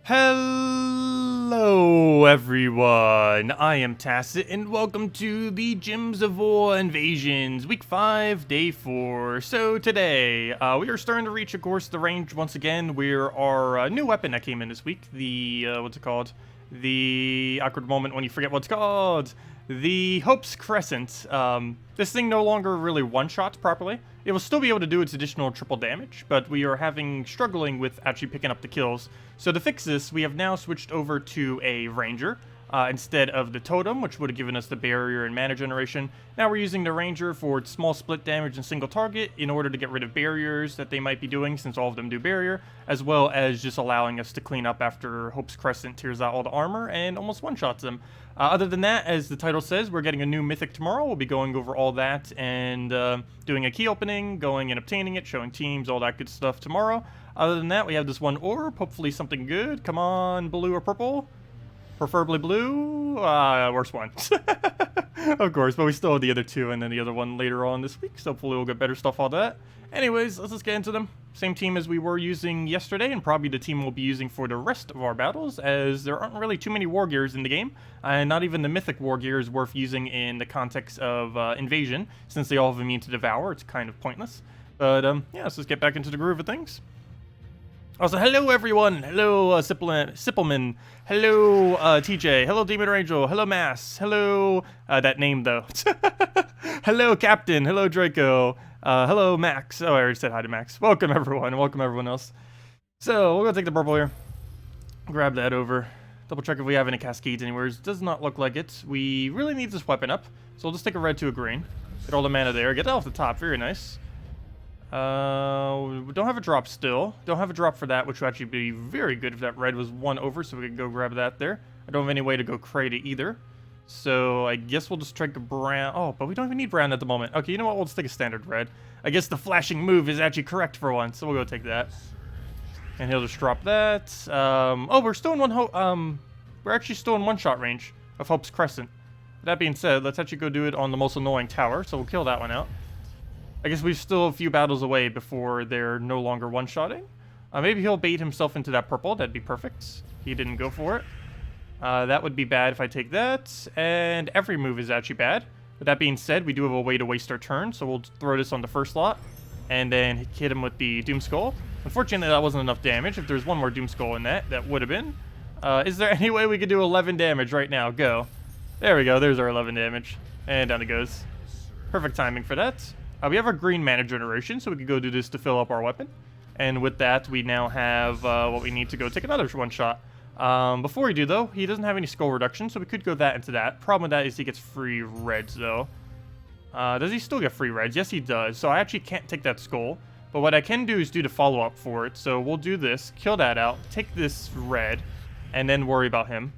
Hello everyone, I am Tacit and welcome to the Gems of War Invasions, Week 5, Day 4. So today, we are starting to reach, of course, the range once again where our new weapon that came in this week, the, what's it called? The awkward moment when you forget what it's called. The Hope's Crescent. This thing no longer really one-shots properly. It will still be able to do its additional triple damage, but we are struggling with actually picking up the kills. So to fix this, we have now switched over to a Ranger instead of the Totem, which would have given us the barrier and mana generation. Now we're using the Ranger for its small split damage and single target in order to get rid of barriers that they might be doing, since all of them do barrier, as well as just allowing us to clean up after Hope's Crescent tears out all the armor and almost one-shots them. Other than that, as the title says, we're getting a new Mythic tomorrow. We'll be going over all that and doing a key opening, going and obtaining it, showing teams, all that good stuff tomorrow. Other than that, we have this one orb, hopefully something good. Come on, blue or purple? Preferably blue? Worst one. Of course, but we still have the other two and then the other one later on this week, so hopefully we'll get better stuff on that. Anyways, let's just get into them. Same team as we were using yesterday, and probably the team we'll be using for the rest of our battles, as there aren't really too many war gears in the game, and not even the mythic war gear is worth using in the context of invasion, since they all have immune to devour. It's kind of pointless. But yeah, let's just get back into the groove of things. Also, hello everyone, hello Sippleman, hello TJ, hello Demon Angel, hello Mass, hello, that name though, hello Captain, hello Draco, hello Max, oh I already said hi to Max, welcome everyone, and welcome everyone else. So, we're gonna take the purple here, grab that over, double check if we have any cascades anywhere. It does not look like it. We really need this weapon up, so we'll just take a red to a green, get all the mana there, get that off the top, very nice. We don't have a drop still. Don't have a drop for that, which would actually be very good if that red was one over, so we could go grab that there. I don't have any way to go crate it either. So I guess we'll just take a brown. Oh, but we don't even need brown at the moment. Okay, you know what? We'll just take a standard red. I guess the flashing move is actually correct for once, so we'll go take that. And he'll just drop that. Oh, we're still in we're actually still in one-shot range of Hope's Crescent. That being said, let's actually go do it on the most annoying tower, so we'll kill that one out. I guess we're still a few battles away before they're no longer one-shotting. Maybe he'll bait himself into that purple. That'd be perfect. He didn't go for it. That would be bad if I take that. And every move is actually bad. But that being said, we do have a way to waste our turn, so we'll throw this on the first slot. And then hit him with the Doom Skull. Unfortunately, that wasn't enough damage. If there's one more Doom Skull in that, that would have been. Is there any way we could do 11 damage right now? Go. There we go. There's our 11 damage. And down it goes. Perfect timing for that. We have our green mana generation, so we could go do this to fill up our weapon. And with that, we now have what we need to go take another one shot. Before we do, though, he doesn't have any skull reduction, so we could go that into that. Problem with that is he gets free reds, though. Does he still get free reds? Yes, he does. So I actually can't take that skull. But what I can do is do the follow-up for it. So we'll do this, kill that out, take this red, and then worry about him.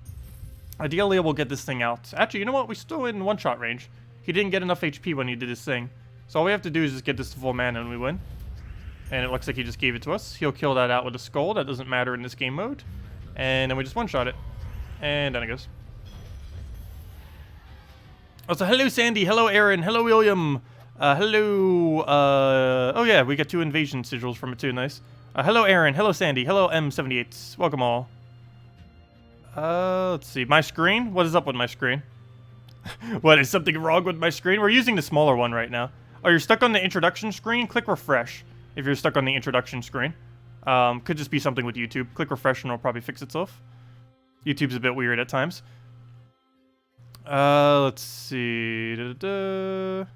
Ideally, we'll get this thing out. Actually, you know what? We're still in one-shot range. He didn't get enough HP when he did his thing. So all we have to do is just get this to full mana and we win. And it looks like he just gave it to us. He'll kill that out with a skull. That doesn't matter in this game mode. And then we just one-shot it. And down it goes. Also, hello Sandy. Hello Aaron. Hello William. Hello... oh yeah, we got 2 invasion sigils from it too. Nice. Hello Aaron. Hello Sandy. Hello M78. Welcome all. Let's see. My screen? What is up with my screen? What, is something wrong with my screen? We're using the smaller one right now. Oh, you're stuck on the introduction screen? Click refresh if you're stuck on the introduction screen. Could just be something with YouTube. Click refresh and it'll probably fix itself. YouTube's a bit weird at times. Let's see. You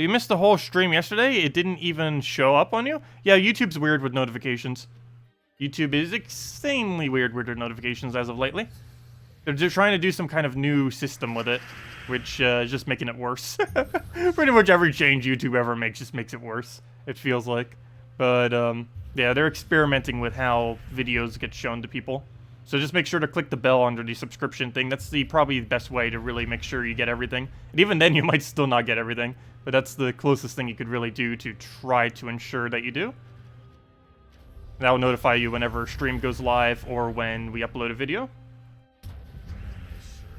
missed the whole stream yesterday? It didn't even show up on you? Yeah, YouTube's weird with notifications. YouTube is insanely weird with their notifications as of lately. They're just trying to do some kind of new system with it, which is just making it worse. Pretty much every change YouTube ever makes just makes it worse, it feels like. But, yeah, they're experimenting with how videos get shown to people. So just make sure to click the bell under the subscription thing. That's probably the best way to really make sure you get everything. And even then, you might still not get everything. But that's the closest thing you could really do to try to ensure that you do. That will notify you whenever stream goes live or when we upload a video.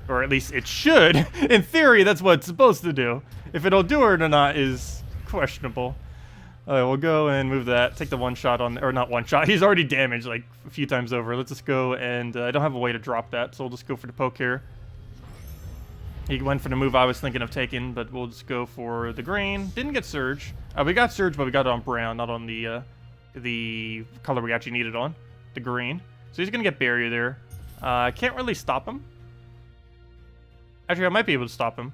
Or at least it should. In theory, that's what it's supposed to do. If it'll do it or not is questionable. Alright, we'll go and move that. Take the one shot on, or not one shot. He's already damaged like a few times over. Let's just go and I don't have a way to drop that, so we'll just go for the poke here. He went for the move I was thinking of taking, but we'll just go for the green. Didn't get Surge. We got Surge, but we got it on brown, not on the color we actually needed on, the green. So he's gonna get Barrier there. I can't really stop him. Actually, I might be able to stop him.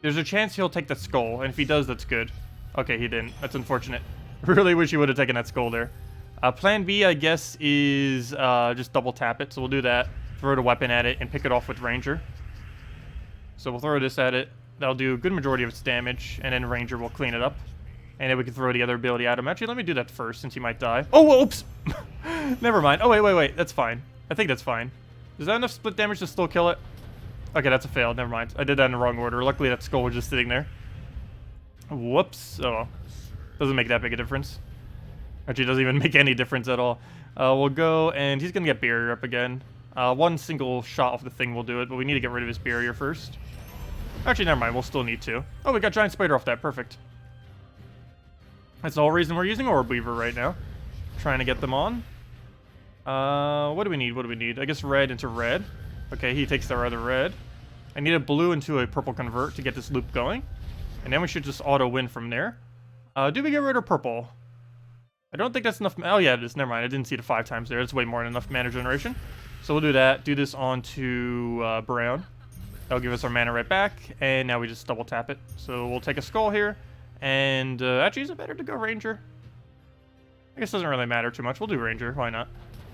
There's a chance he'll take the skull, and if he does, that's good. Okay, he didn't. That's unfortunate. Really wish he would have taken that skull there. Plan B, I guess, is just double tap it. So we'll do that. Throw the weapon at it and pick it off with Ranger. So we'll throw this at it. That'll do a good majority of its damage, and then Ranger will clean it up. And then we can throw the other ability at him. Actually, let me do that first, since he might die. Oh, oops! Never mind. Oh, wait. That's fine. I think that's fine. Is that enough split damage to still kill it? Okay, that's a fail. Never mind. I did that in the wrong order. Luckily, that skull was just sitting there. Whoops. Oh, doesn't make that big a difference. Actually, doesn't even make any difference at all. We'll go, and he's going to get Barrier up again. One single shot off the thing will do it, but we need to get rid of his Barrier first. Actually, never mind. We'll still need to. Oh, we got Giant Spider off that. Perfect. That's the whole reason we're using Orb-Weaver right now. Trying to get them on. What do we need? I guess red into red. Okay, he takes our other red. I need a blue into a purple convert to get this loop going. And then we should just auto-win from there. Do we get rid of purple? I don't think that's enough. Oh, yeah, it is. Never mind. I didn't see the 5 times there. That's way more than enough mana generation. So we'll do that. Do this onto brown. That'll give us our mana right back. And now we just double tap it. So we'll take a skull here. And actually, is it better to go Ranger? I guess it doesn't really matter too much. We'll do Ranger. Why not?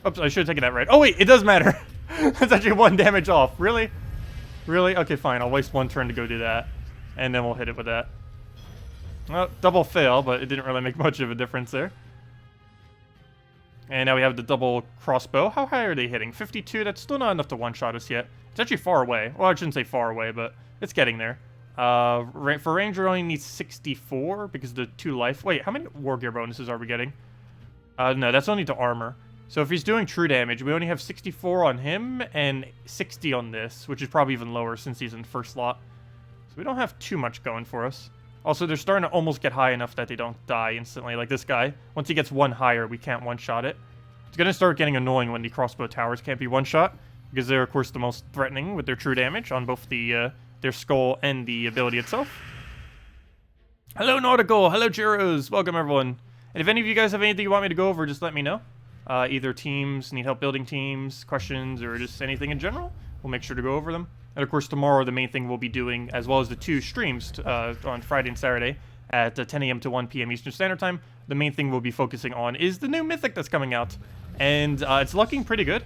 Oops, I should have taken that red. Oh, wait, it does matter. That's actually 1 damage off. Really? Really? Okay, fine. I'll waste 1 turn to go do that. And then we'll hit it with that. Well, double fail, but it didn't really make much of a difference there. And now we have the double crossbow. How high are they hitting? 52? That's still not enough to one-shot us yet. It's actually far away. Well, I shouldn't say far away, but it's getting there. For Ranger, only needs 64 because of the 2 life. Wait, how many War Gear bonuses are we getting? No, that's only to armor. So if he's doing true damage, we only have 64 on him and 60 on this, which is probably even lower since he's in first slot. So we don't have too much going for us. Also, they're starting to almost get high enough that they don't die instantly, like this guy. Once he gets 1 higher, we can't one-shot it. It's going to start getting annoying when the crossbow towers can't be one-shot, because they're, of course, the most threatening with their true damage on both the their skull and the ability itself. Hello, Nautical! Hello, Jiros! Welcome, everyone. And if any of you guys have anything you want me to go over, just let me know. Either teams, need help building teams, questions, or just anything in general. We'll make sure to go over them. And of course, tomorrow, the main thing we'll be doing, as well as the 2 streams on Friday and Saturday at 10 a.m. to 1 p.m. Eastern Standard Time, the main thing we'll be focusing on is the new Mythic that's coming out. And it's looking pretty good.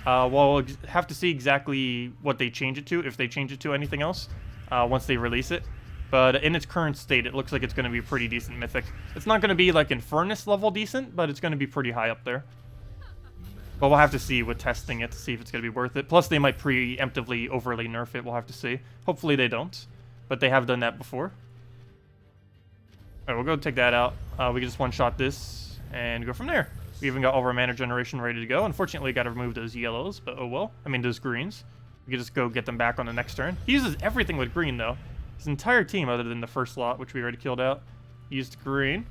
We'll have to see exactly what they change it to, if they change it to anything else, once they release it. But in its current state, it looks like it's going to be a pretty decent Mythic. It's not going to be like Infernus level decent, but it's going to be pretty high up there. But we'll have to see with testing it to see if it's going to be worth it. Plus, they might preemptively overly nerf it. We'll have to see. Hopefully they don't. But they have done that before. Alright, we'll go take that out. We can just one-shot this and go from there. We even got all of our mana generation ready to go. Unfortunately, got to remove those yellows, but oh well. I mean, those greens. We can just go get them back on the next turn. He uses everything with green, though. His entire team, other than the first slot, which we already killed out, used green.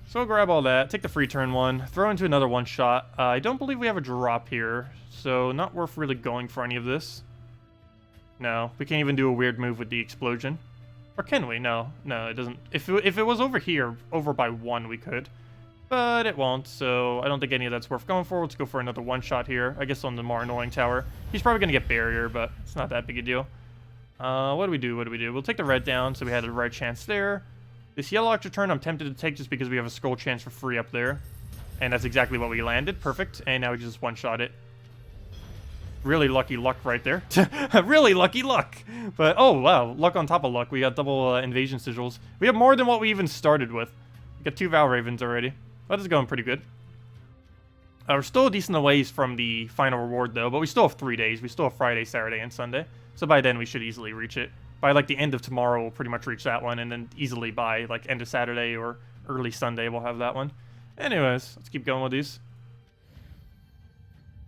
So we'll grab all that, take the free turn one, throw into another one-shot. I don't believe we have a drop here, so not worth really going for any of this. No, we can't even do a weird move with the explosion. Or can we? No, it doesn't. If it was over here, over by 1, we could. But it won't, so I don't think any of that's worth going for. Let's go for another one-shot here, I guess on the more annoying tower. He's probably going to get Barrier, but it's not that big a deal. What do we do? We'll take the red down, so we had a right chance there. This yellow extra turn I'm tempted to take just because we have a skull chance for free up there. And that's exactly what we landed. Perfect. And now we just one-shot it. Really lucky luck right there. Really lucky luck. But, oh, wow. Luck on top of luck. We got double invasion sigils. We have more than what we even started with. We got 2 Val Ravens already. That is going pretty good. We're still a decent ways from the final reward, though. But we still have 3 days. We still have Friday, Saturday, and Sunday. So by then, we should easily reach it. By, like, the end of tomorrow, we'll pretty much reach that one. And then easily by, like, end of Saturday or early Sunday, we'll have that one. Anyways, let's keep going with these.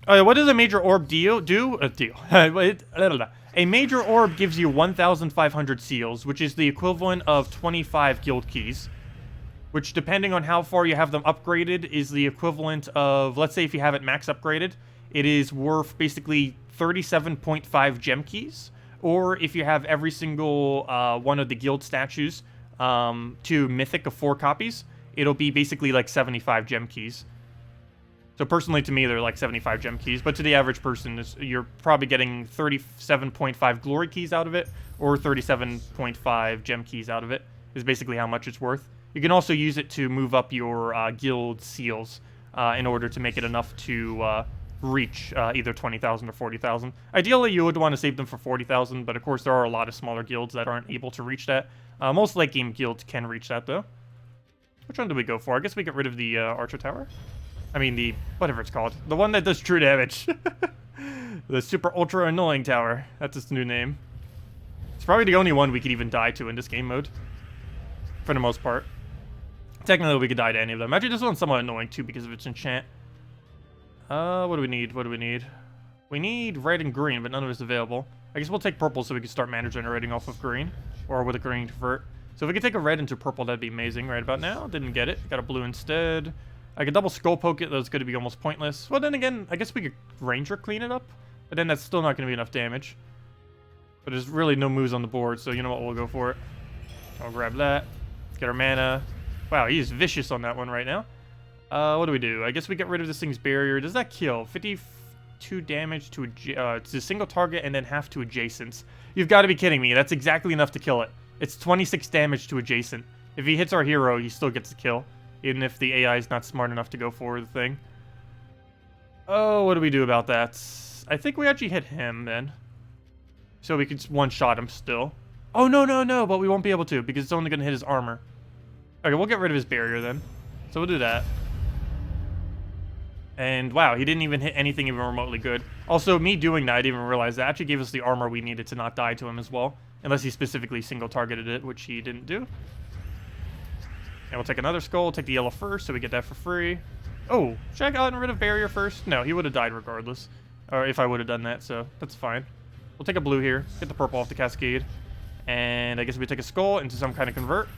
Oh, yeah, what does a major orb do? A major orb gives you 1,500 seals, which is the equivalent of 25 guild keys. which depending on how far you have them upgraded is the equivalent of, let's say if you have it max upgraded, it is worth basically 37.5 gem keys. Or if you have every single one of the guild statues to Mythic of 4 copies, it'll be basically like 75 gem keys. So personally to me, they're like 75 gem keys, but to the average person, you're probably getting 37.5 glory keys out of it, or 37.5 gem keys out of it, is basically how much it's worth. You can also use it to move up your guild seals in order to make it enough to reach either 20,000 or 40,000. Ideally, you would want to save them for 40,000, but of course there are a lot of smaller guilds that aren't able to reach that. Most late game guilds can reach that though. Which one do we go for? I guess we get rid of the Archer Tower. I mean the, whatever it's called. The one that does true damage. The super ultra annoying tower. That's its new name. It's probably the only one we could even die to in this game mode. For the most part. Technically we could die to any of them. Actually this one's somewhat annoying too because of its enchant. What do we need? What do we need? We need red and green, but none of it's available. I guess we'll take purple so we can start mana generating off of green. Or with a green convert. So if we could take a red into purple, that'd be amazing right about now. Didn't get it. Got a blue instead. I could double skull poke it, though it's going to be almost pointless. Well, then again, I guess we could Ranger clean it up. But then that's still not going to be enough damage. But there's really no moves on the board, so you know what, we'll go for it. I'll grab that. Get our mana. Wow, he's vicious on that one right now. What do we do? I guess we get rid of this thing's barrier. Does that kill? 52 damage to it's a single target and then half to adjacents. You've got to be kidding me. That's exactly enough to kill it. It's 26 damage to adjacent. If he hits our hero, he still gets the kill. Even if the AI is not smart enough to go for the thing. Oh, what do we do about that? I think we actually hit him then. So we could one-shot him still. Oh, no, but we won't be able to because it's only going to hit his armor. Okay, we'll get rid of his barrier then. So we'll do that. And wow, he didn't even hit anything even remotely good. Also, me doing that, I didn't even realize that actually gave us the armor we needed to not die to him as well. Unless he specifically single-targeted it, which he didn't do. And we'll take another skull, take the yellow first, so we get that for free. Oh, should I have gotten rid of barrier first? No, he would have died regardless. Or if I would have done that, so that's fine. We'll take a blue here, get the purple off the cascade. And I guess we take a skull into some kind of convert.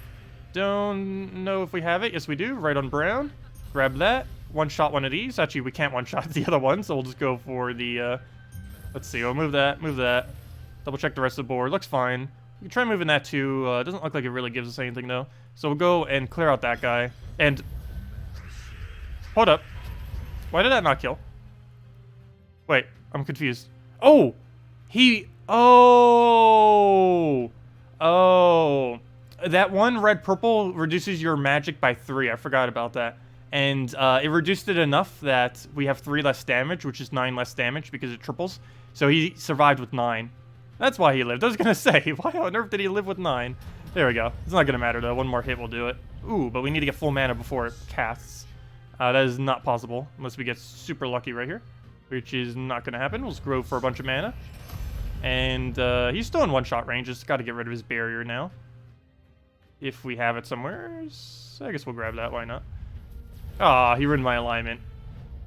Don't know if we have it. Yes, we do. Right on brown. Grab that. One-shot one of these. Actually, we can't one-shot the other one, so we'll just go for the, let's see. We'll move that, move that. Double-check the rest of the board. Looks fine. You can try moving that too. It doesn't look like it really gives us anything, though. So we'll go and clear out that guy. And... hold up. Why did that not kill? Wait, I'm confused. Oh! He... oh! Oh. That one red-purple reduces your magic by 3. I forgot about that. And it reduced it enough that we have 3 less damage, which is 9 less damage because it triples. So he survived with 9. That's why he lived. I was going to say, why on earth did he live with 9? There we go. It's not going to matter, though. One more hit will do it. Ooh, but we need to get full mana before it casts. That is not possible unless we get super lucky right here, which is not going to happen. We'll just grow for a bunch of mana. And he's still in one-shot range. Just got to get rid of his barrier now. If we have it somewhere, I guess we'll grab that. Why not? Ah, he ruined my alignment.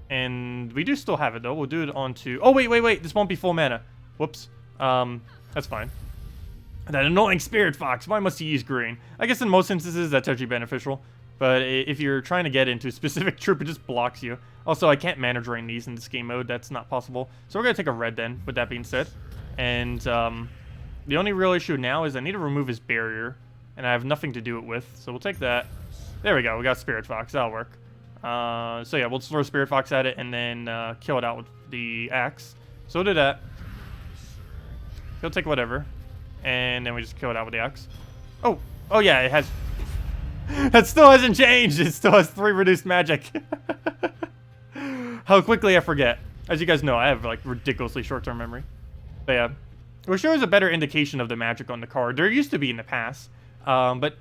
And we do still have it, though. We'll do it onto... oh, wait. This won't be full mana. Whoops. That's fine. That annoying spirit fox. Why must he use green? I guess in most instances, that's actually beneficial. But if you're trying to get into a specific troop, it just blocks you. Also, I can't mana drain these in this game mode. That's not possible. So we're going to take a red then, with that being said. And the only real issue now is I need to remove his barrier. And I have nothing to do it with. So we'll take that. There we go. We got Spirit Fox. That'll work. So yeah, we'll throw Spirit Fox at it and then kill it out with the axe. So we'll do that. He'll take whatever. And then we just kill it out with the axe. Oh yeah, it has... that still hasn't changed. It still has 3 reduced magic. How quickly I forget. As you guys know, I have like ridiculously short-term memory. But yeah. Which shows a better indication of the magic on the card. There used to be in the past. But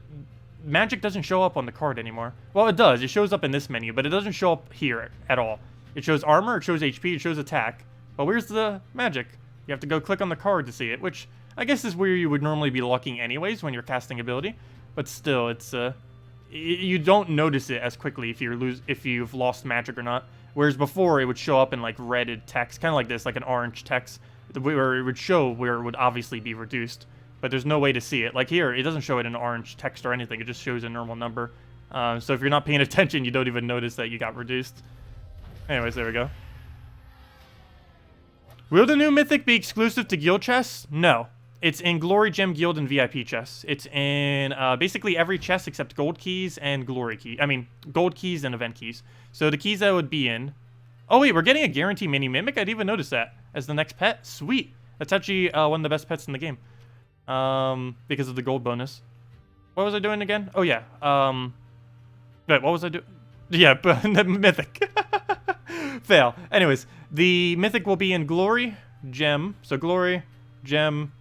magic doesn't show up on the card anymore. Well, it does. It shows up in this menu, but it doesn't show up here at all. It shows armor, it shows HP, it shows attack. But where's the magic? You have to go click on the card to see it, which I guess is where you would normally be looking anyways when you're casting ability. But still, it's you don't notice it as quickly if you've lost magic or not. Whereas before, it would show up in like redded text, kind of like this, like an orange text, where it would show where it would obviously be reduced. But there's no way to see it. Like here, it doesn't show it in orange text or anything. It just shows a normal number. So if you're not paying attention, you don't even notice that you got reduced. Anyways, there we go. Will the new Mythic be exclusive to guild chests? No. It's in Glory Gem Guild and VIP chests. It's in basically every chest except gold keys and glory key. I mean, gold keys and event keys. So the keys that would be in... Oh wait, we're getting a guarantee mini mimic? I didn't even notice that. As the next pet? Sweet. That's actually one of the best pets in the game. Because of the gold bonus. What was I doing again? Oh yeah. Wait, what was I doing? Yeah, but the Mythic. Fail. Anyways, the Mythic will be in Glory, Gem. So Glory, Gem,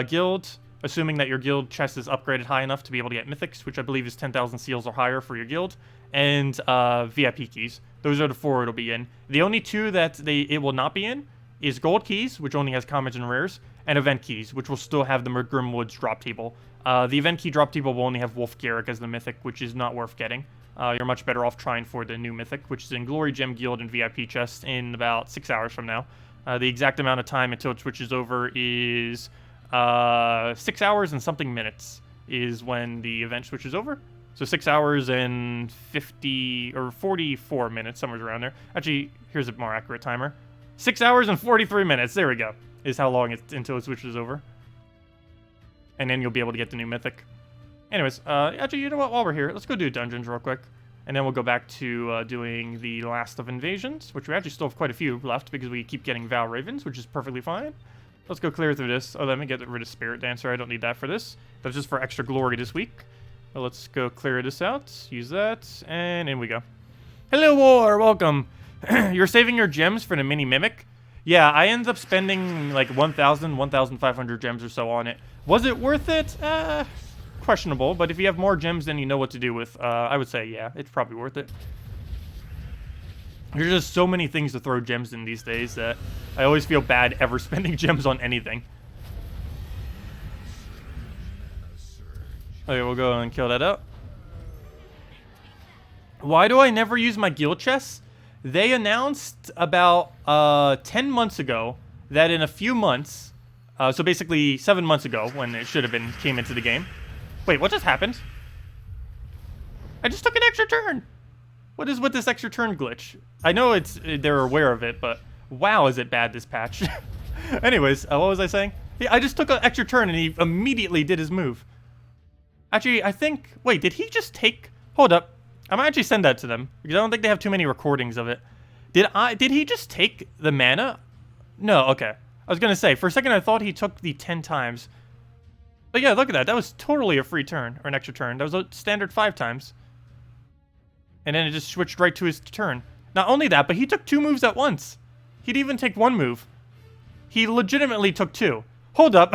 Guild, assuming that your guild chest is upgraded high enough to be able to get Mythics, which I believe is 10,000 seals or higher for your guild, and VIP keys. Those are the 4 it'll be in. The only 2 that it will not be in is Gold Keys, which only has commons and rares, and Event Keys, which will still have the Grimwood's drop table. The Event Key drop table will only have Wolf Garrick as the Mythic, which is not worth getting. You're much better off trying for the new Mythic, which is in Glory Gem Guild and VIP chest in about 6 hours from now. The exact amount of time until it switches over is 6 hours and something minutes is when the event switches over. So 6 hours and 50 or 44 minutes, somewhere around there. Actually, here's a more accurate timer. 6 hours and 43 minutes, there we go, is how long until it switches over. And then you'll be able to get the new Mythic. Anyways, actually, you know what? While we're here, let's go do dungeons real quick. And then we'll go back to doing the last of invasions, which we actually still have quite a few left because we keep getting Val Ravens, which is perfectly fine. Let's go clear through this. Oh, let me get rid of Spirit Dancer. I don't need that for this. That's just for extra glory this week. Well, let's go clear this out. Use that. And in we go. Hello, War. Welcome. You're saving your gems for the mini mimic? Yeah, I ended up spending like 1,000, 1,500 gems or so on it. Was it worth it? Questionable, but if you have more gems than you know what to do with, I would say, yeah, it's probably worth it. There's just so many things to throw gems in these days that I always feel bad ever spending gems on anything. Okay, we'll go and kill that up. Why do I never use my guild chests? They announced about 10 months ago that in a few months, so basically 7 months ago when it should have been came into the game. Wait, what just happened? I just took an extra turn. What is with this extra turn glitch? I know they're aware of it, but wow, is it bad this patch. Anyways, what was I saying? Yeah, I just took an extra turn and he immediately did his move. Actually, I think... Wait, did he just take... Hold up. I might actually send that to them because I don't think they have too many recordings of it. Did he just take the mana? No, okay. I was going to say, for a second I thought he took the 10 times. But yeah, look at that. That was totally a free turn, or an extra turn. That was a standard 5 times. And then it just switched right to his turn. Not only that, but he took 2 moves at once. He didn't even take 1 move. He legitimately took 2. Hold up.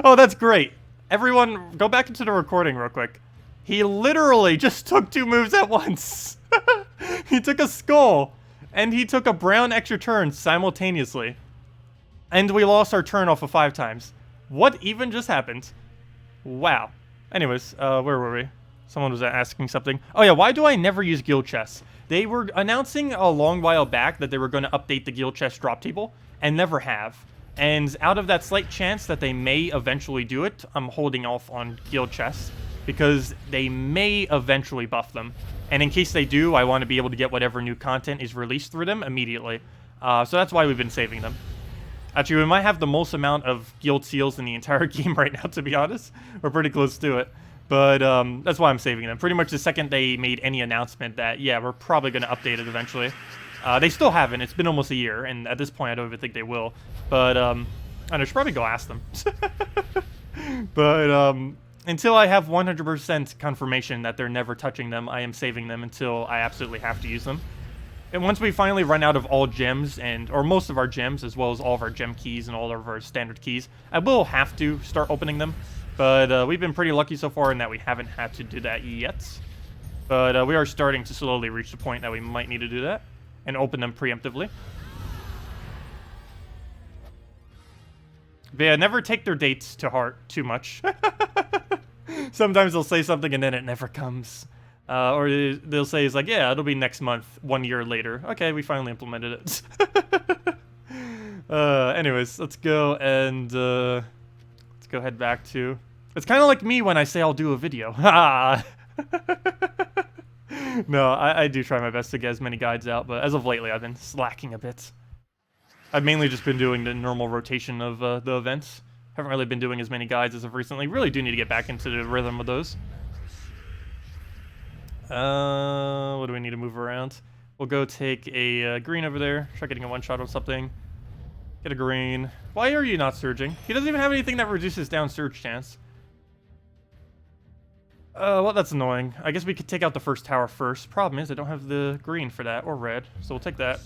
Oh, that's great. Everyone, go back into the recording real quick. He literally just took 2 moves at once. He took a skull, and he took a brown extra turn simultaneously. And we lost our turn off of 5 times. What even just happened? Wow. Anyways, where were we? Someone was asking something. Oh yeah, why do I never use guild chests? They were announcing a long while back that they were going to update the guild chest drop table, and never have. And out of that slight chance that they may eventually do it, I'm holding off on guild chests, because they may eventually buff them. And in case they do, I want to be able to get whatever new content is released through them immediately. So that's why we've been saving them. Actually, we might have the most amount of guild seals in the entire game right now, to be honest. We're pretty close to it. But that's why I'm saving them. Pretty much the second they made any announcement that, yeah, we're probably going to update it eventually. They still haven't. It's been almost a year, and at this point, I don't even think they will. But I should probably go ask them. But until I have 100% confirmation that they're never touching them, I am saving them until I absolutely have to use them. And once we finally run out of all gems, or most of our gems, as well as all of our gem keys and all of our standard keys, I will have to start opening them. But we've been pretty lucky so far in that we haven't had to do that yet. But we are starting to slowly reach the point that we might need to do that and open them preemptively. But yeah, never take their dates to heart too much. Sometimes they'll say something and then it never comes. Or they'll say, it's like, yeah, it'll be next month, 1 year later. Okay, we finally implemented it. Anyways, let's go and let's go head back to... It's kind of like me when I say I'll do a video. No, I do try my best to get as many guides out, but as of lately, I've been slacking a bit. I've mainly just been doing the normal rotation of the events. Haven't really been doing as many guides as of recently. Really do need to get back into the rhythm of those. What do we need to move around? We'll go take a green over there. Try getting a one-shot on something. Get a green. Why are you not surging? He doesn't even have anything that reduces down surge chance. Well, that's annoying. I guess we could take out the first tower first. Problem is, I don't have the green for that, or red, so we'll take that.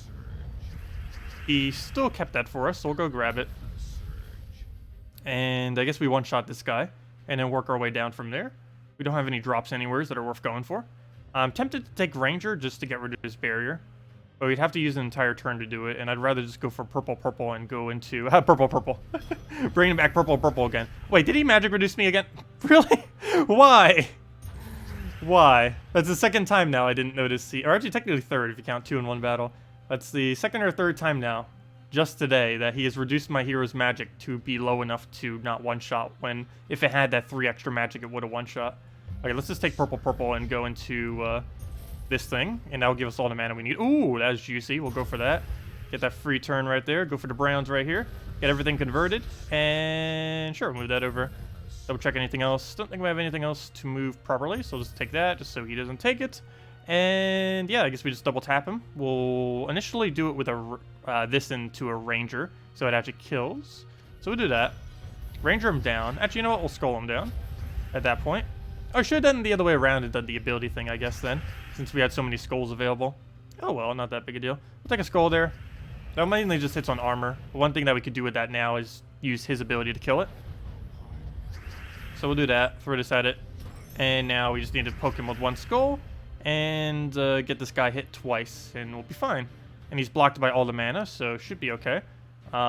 He still kept that for us, so we'll go grab it. And I guess we one-shot this guy, and then work our way down from there. We don't have any drops anywhere that are worth going for. I'm tempted to take Ranger just to get rid of his barrier. But we'd have to use an entire turn to do it, and I'd rather just go for purple and go into... purple. Bringing back purple again. Wait, did he magic reduce me again? Really? Why? Why? That's the second time now I didn't notice or actually technically third if you count 2 in 1 battle. That's the second or third time now, just today, that he has reduced my hero's magic to be low enough to not one-shot when, if it had that 3 extra magic, it would have one-shot. Okay, let's just take purple and go into this thing, and that'll give us all the mana we need. Ooh, that's juicy. We'll go for that. Get that free turn right there. Go for the browns right here. Get everything converted, and sure, move that over. Double check anything else. Don't think we have anything else to move properly, so we'll just take that just so he doesn't take it. And yeah, I guess we just double tap him. We'll initially do it with a this into a Ranger, so it actually kills. So we'll do that. Ranger him down. Actually, you know what? We'll skull him down at that point. Oh, I should have done the other way around and done the ability thing, I guess, then, since we had so many skulls available. Oh well, not that big a deal. We'll take a skull there. That mainly just hits on armor. One thing that we could do with that now is use his ability to kill it. So we'll do that, throw this at it, and now we just need to poke him with 1 skull, and get this guy hit twice, and we'll be fine. And he's blocked by all the mana, so should be okay.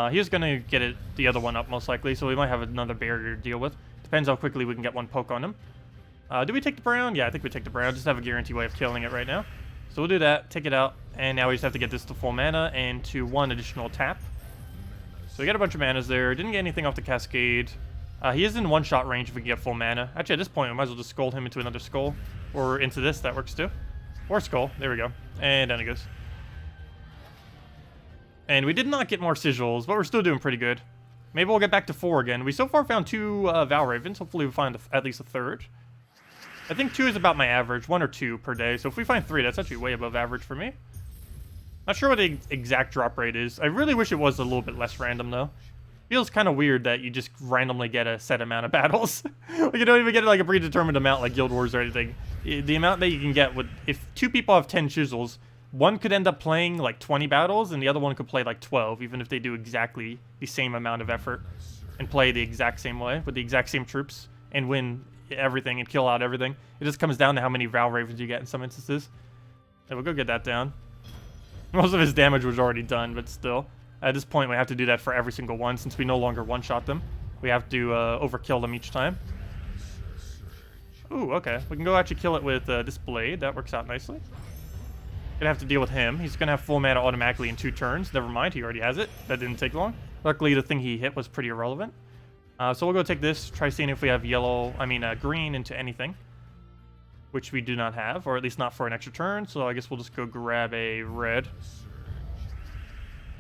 He's going to get the other one up, most likely, so we might have another barrier to deal with. Depends how quickly we can get 1 poke on him. Do we take the brown? Yeah, I think we take the brown. Just have a guarantee way of killing it right now. So we'll do that, take it out, and now we just have to get this to full mana and to 1 additional tap. So we got a bunch of manas there. Didn't get anything off the cascade. He is in one-shot range if we can get full mana. Actually, at this point, we might as well just scold him into another skull. Or into this, that works too. Or skull, there we go. And down he goes. And we did not get more sigils, but we're still doing pretty good. Maybe we'll get back to 4 again. We so far found 2 Val Ravens. Hopefully we'll find at least a 3rd. I think 2 is about my average, 1 or 2 per day. So if we find 3, that's actually way above average for me. Not sure what the exact drop rate is. I really wish it was a little bit less random, though. Feels kind of weird that you just randomly get a set amount of battles. Like, you don't even get like a predetermined amount like Guild Wars or anything. The amount that you can get with, if 2 people have 10 chisels, one could end up playing like 20 battles and the other one could play like 12, even if they do exactly the same amount of effort and play the exact same way with the exact same troops and win everything and kill out everything. It just comes down to how many Val Ravens you get in some instances. So we'll go get that down. Most of his damage was already done, but still. At this point, we have to do that for every single one, since we no longer one-shot them. We have to overkill them each time. Ooh, okay. We can go actually kill it with this blade. That works out nicely. Gonna have to deal with him. He's gonna have full mana automatically in 2 turns. Never mind, he already has it. That didn't take long. Luckily, the thing he hit was pretty irrelevant. So we'll go take this, try seeing if we have green into anything. Which we do not have, or at least not for an extra turn. So I guess we'll just go grab a red.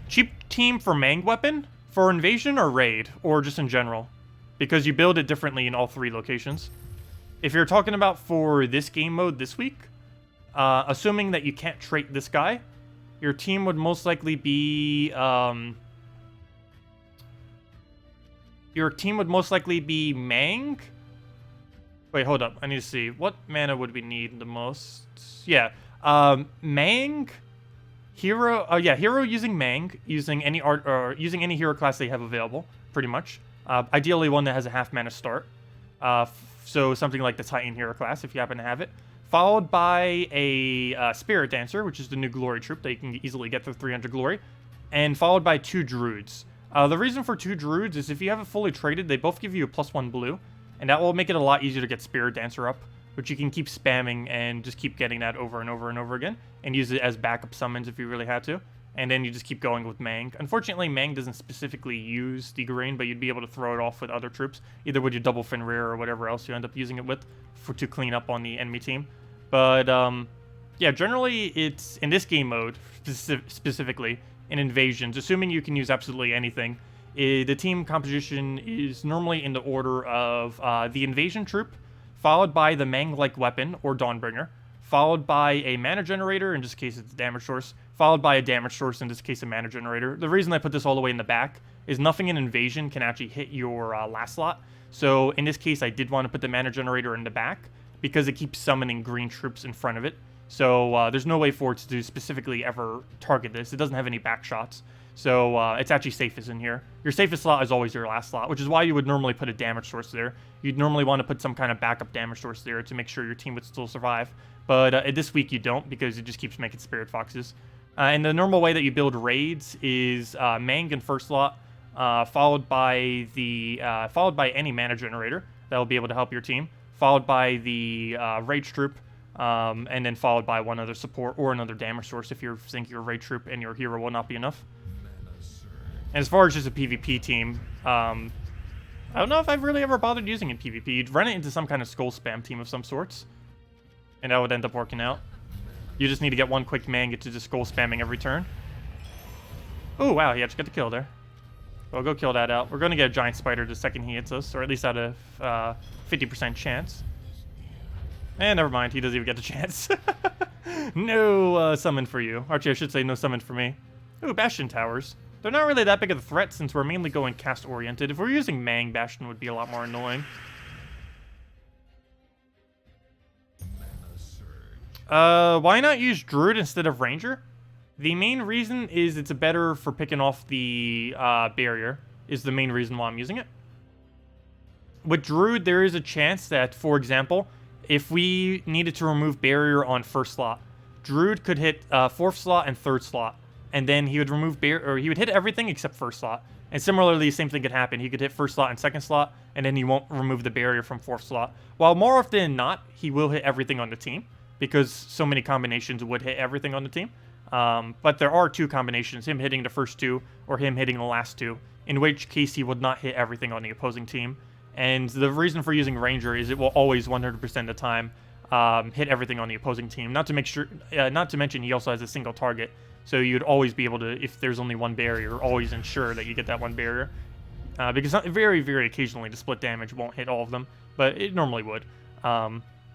Cheap team for Mang weapon? For invasion or raid? Or just in general? Because you build it differently in all 3 locations. If you're talking about for this game mode this week, assuming that you can't trait this guy, your team would most likely be... your team would most likely be Mang? Wait, hold up. I need to see. What mana would we need the most? Yeah. Mang... Hero, hero using Mang, using any art or using any hero class they have available, pretty much. Ideally, one that has a half mana start. So something like the Titan hero class, if you happen to have it. Followed by a Spirit Dancer, which is the new glory troop that you can easily get for 300 glory, and followed by 2 Druids. The reason for 2 Druids is if you have it fully traded, they both give you a +1 blue, and that will make it a lot easier to get Spirit Dancer up, which you can keep spamming and just keep getting that over and over and over again, and use it as backup summons if you really had to. And then you just keep going with Mang. Unfortunately, Mang doesn't specifically use the green, but you'd be able to throw it off with other troops, either with your double Fenrir or whatever else you end up using it with to clean up on the enemy team. But, yeah, yeah, generally it's, in this game mode, specifically, in Invasions, assuming you can use absolutely anything, the team composition is normally in the order of the Invasion Troop, followed by the Mang-like weapon, or Dawnbringer, followed by a mana generator, in this case it's a damage source, followed by a damage source, in this case a mana generator. The reason I put this all the way in the back is nothing in Invasion can actually hit your last slot. So in this case, I did want to put the mana generator in the back because it keeps summoning green troops in front of it. So there's no way for it to specifically ever target this. It doesn't have any back shots. So it's actually safest in here. Your safest slot is always your last slot, which is why you would normally put a damage source there. You'd normally want to put some kind of backup damage source there to make sure your team would still survive. But this week you don't, because it just keeps making Spirit Foxes. And the normal way that you build raids is Mang in first slot, followed by any mana generator that will be able to help your team, followed by the Rage Troop, and then followed by one other support or another damage source if you think your Rage Troop and your hero will not be enough. And as far as just a PvP team, I don't know if I've really ever bothered using it in PvP. You'd run it into some kind of skull spam team of some sorts, and that would end up working out. You just need to get one quick man, get to just skull spamming every turn. Oh, wow, he actually got the kill there. Well, go kill that out. We're going to get a giant spider the second he hits us, or at least at a 50% chance. And never mind, he doesn't even get the chance. No summon for you. Archie, I should say no summon for me. Ooh, Bastion Towers. They're not really that big of a threat since we're mainly going cast-oriented. If we're using Mang, Bastion would be a lot more annoying. Why not use Drude instead of Ranger? The main reason is it's better for picking off the barrier, is the main reason why I'm using it. With Drude, there is a chance that, for example, if we needed to remove barrier on first slot, Drude could hit fourth slot and third slot, and then he would remove barrier, or he would hit everything except first slot. And similarly, the same thing could happen. He could hit first slot and second slot, and then he won't remove the barrier from fourth slot. While more often than not, he will hit everything on the team, because so many combinations would hit everything on the team. But there are two combinations, him hitting the first two or him hitting the last two, in which case he would not hit everything on the opposing team. And the reason for using Ranger is it will always 100% of the time hit everything on the opposing team. Not to mention he also has a single target, so you'd always be able to, if there's only one barrier, always ensure that you get that one barrier. Because very, very occasionally the split damage won't hit all of them, but it normally would.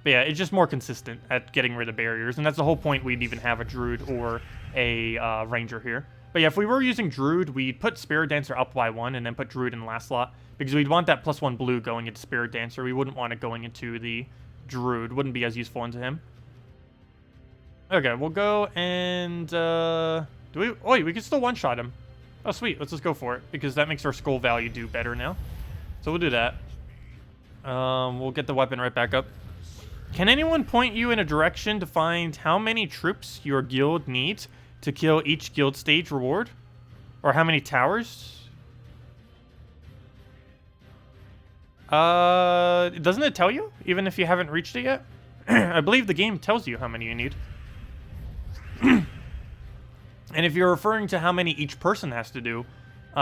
But yeah, it's just more consistent at getting rid of barriers, and that's the whole point we'd even have a Drude or a Ranger here. But yeah, if we were using Drude, we'd put Spirit Dancer up by 1 and then put Drude in the last slot, because we'd want that +1 blue going into Spirit Dancer. We wouldn't want it going into the Drude. Wouldn't be as useful into him. Okay, we'll go and... Oh, wait, we can still one-shot him. Oh, sweet. Let's just go for it, because that makes our skull value do better now. So we'll do that. We'll get the weapon right back up. Can anyone point you in a direction to find how many troops your guild needs to kill each guild stage reward? Or how many towers? Doesn't it tell you, even if you haven't reached it yet? I believe the game tells you how many you need. And if you're referring to how many each person has to do,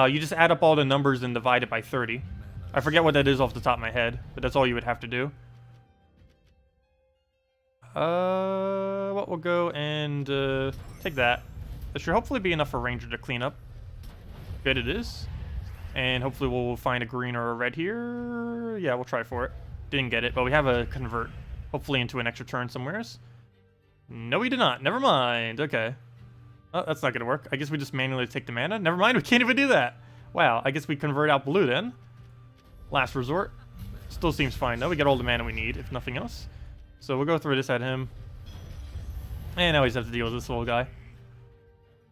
you just add up all the numbers and divide it by 30. I forget what that is off the top of my head, but that's all you would have to do. Well, we'll go and take that. That should hopefully be enough for Ranger to clean up. Good, it is. And hopefully we'll find a green or a red here. Yeah, we'll try for it. Didn't get it, but we have a convert. Hopefully into an extra turn somewheres. No, we did not. Never mind. Okay. Oh, that's not going to work. I guess we just manually take the mana. Never mind, we can't even do that. Wow, I guess we convert out blue then. Last resort. Still seems fine though. We get all the mana we need, if nothing else. So we'll go through this at him. And now we just have to deal with this little guy.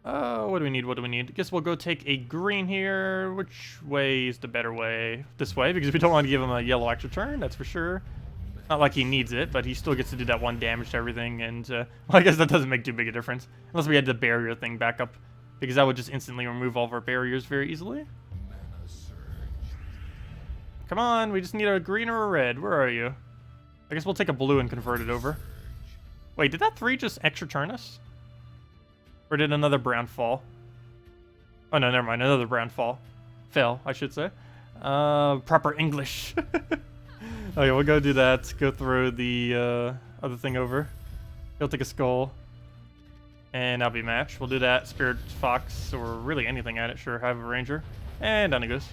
What do we need? What do we need? I guess we'll go take a green here. Which way is the better way? This way, because we don't want to give him a yellow extra turn, that's for sure. Not like he needs it, but he still gets to do that 1 damage to everything, and, well, I guess that doesn't make too big a difference. Unless we had the barrier thing back up, because that would just instantly remove all of our barriers very easily. Come on, we just need a green or a red. Where are you? I guess we'll take a blue and convert it over. Wait, did that 3 just extra turn us? Or did another brown fall? Oh, no, never mind. Another brown fall. Fell, I should say. Proper English. Okay, we'll go do that. Go throw the other thing over. He'll take a skull. And that'll be match. We'll do that. Spirit Fox, or really anything at it. Sure, have a Ranger. And down it goes.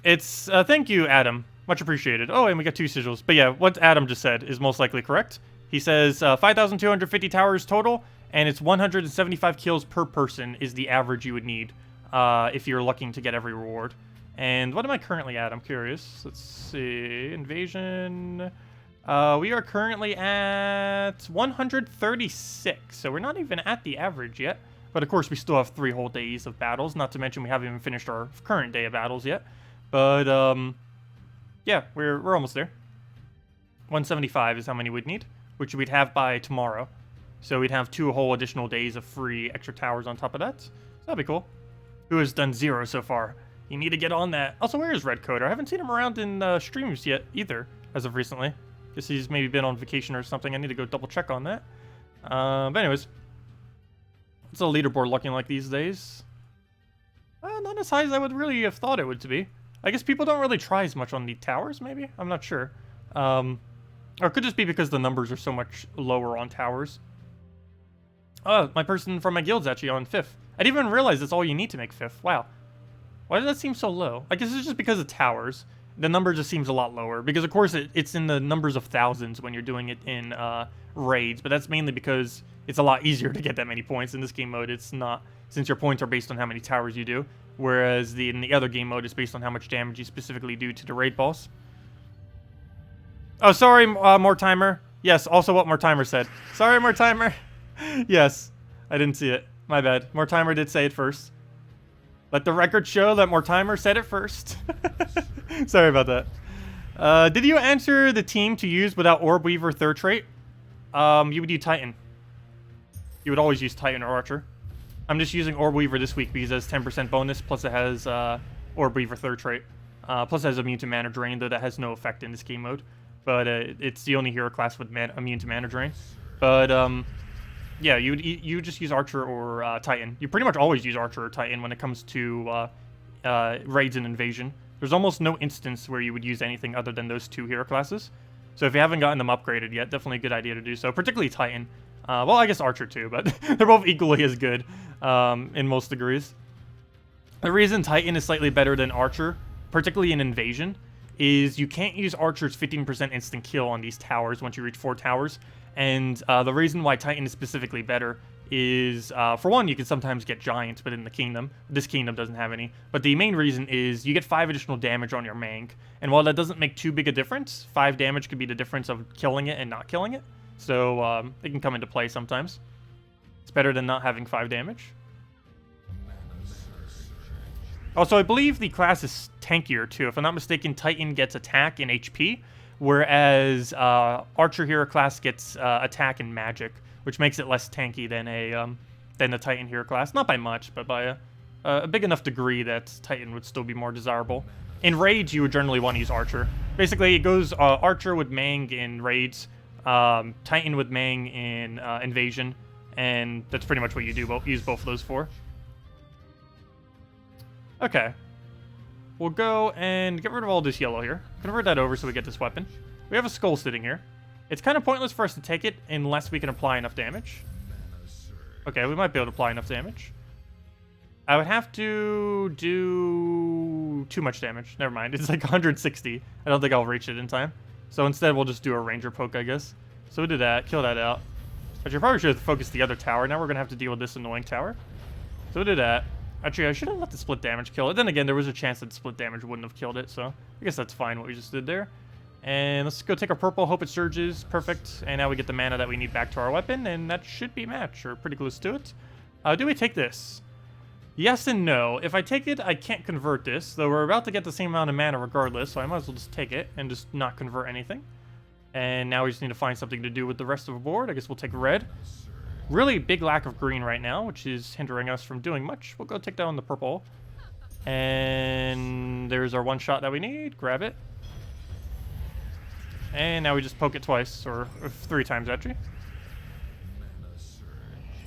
It's, thank you, Adam. Much appreciated. Oh, and we got 2 sigils. But yeah, what Adam just said is most likely correct. He says 5,250 towers total, and it's 175 kills per person is the average you would need if you're looking to get every reward. And what am I currently at? I'm curious. Let's see. Invasion. We are currently at 136, so we're not even at the average yet. But of course, we still have 3 whole days of battles, not to mention we haven't even finished our current day of battles yet. But, yeah, we're almost there. 175 is how many we'd need, which we'd have by tomorrow. So we'd have 2 whole additional days of free extra towers on top of that. So that'd be cool. Who has done 0 so far? You need to get on that. Also, where is Red Coder? I haven't seen him around in streams yet either, as of recently. Guess he's maybe been on vacation or something. I need to go double check on that. But anyways, what's the leaderboard looking like these days? Not as high as I would really have thought it would to be. I guess people don't really try as much on the towers, maybe? I'm not sure. Or it could just be because the numbers are so much lower on towers. Oh, my person from my guild's actually on 5th. I didn't even realize that's all you need to make 5th. Wow. Why does that seem so low? I guess it's just because of towers. The number just seems a lot lower. Because, of course, it's in the numbers of thousands when you're doing it in raids. But that's mainly because it's a lot easier to get that many points. In this game mode, it's not, since your points are based on how many towers you do. Whereas in the other game mode, it's based on how much damage you specifically do to the raid boss. Oh, sorry, Mortimer. Yes, also what Mortimer said. Sorry, Mortimer. Yes, I didn't see it. My bad. Mortimer did say it first. Let the record show that Mortimer said it first. Sorry about that. Did you answer the team to use without Orb-Weaver 3rd trait? You would use Titan. You would always use Titan or Archer. I'm just using Orb-Weaver this week because it has 10% bonus, plus it has Orb-Weaver 3rd trait. Plus it has immune to mana drain, though that has no effect in this game mode. But it's the only hero class with immune to mana drain. But yeah, you just use Archer or Titan. You pretty much always use Archer or Titan when it comes to raids and invasion. There's almost no instance where you would use anything other than those 2 hero classes. So if you haven't gotten them upgraded yet, definitely a good idea to do so, particularly Titan. Well, I guess Archer too, but they're both equally as good in most degrees. The reason Titan is slightly better than Archer, particularly in Invasion, is you can't use Archer's 15% instant kill on these towers once you reach 4 towers. And the reason why Titan is specifically better is, for one, you can sometimes get Giants within the kingdom. This kingdom doesn't have any. But the main reason is you get 5 additional damage on your Mang. And while that doesn't make too big a difference, 5 damage could be the difference of killing it and not killing it. So it can come into play sometimes. It's better than not having 5 damage. Also, I believe the class is tankier too. If I'm not mistaken, Titan gets attack and HP, whereas Archer hero class gets attack and magic, which makes it less tanky than the Titan hero class. Not by much, but by a big enough degree that Titan would still be more desirable. In raids, you would generally want to use Archer. Basically, it goes Archer with Mang in raids, Titan with Mang in Invasion, and that's pretty much what you do. Use both of those for. Okay. We'll go and get rid of all this yellow here. Convert that over so we get this weapon. We have a skull sitting here. It's kind of pointless for us to take it unless we can apply enough damage. Okay, we might be able to apply enough damage. I would have to do too much damage. Never mind. It's like 160. I don't think I'll reach it in time. So instead, we'll just do a ranger poke, I guess. So we'll do that. Kill that out. Actually, I probably should have focused the other tower. Now we're going to have to deal with this annoying tower. So we'll do that. Actually, I should have let the split damage kill it. Then again, there was a chance that the split damage wouldn't have killed it. So I guess that's fine what we just did there. And let's go take our purple. Hope it surges. Perfect. And now we get the mana that we need back to our weapon. And that should be match, or pretty close to it. Do we take this? Yes and no. If I take it, I can't convert this, though we're about to get the same amount of mana regardless, so I might as well just take it and just not convert anything. And now we just need to find something to do with the rest of the board. I guess we'll take red. Really big lack of green right now, which is hindering us from doing much. We'll go take down the purple. And there's our one shot that we need. Grab it. And now we just poke it twice, or 3 times actually.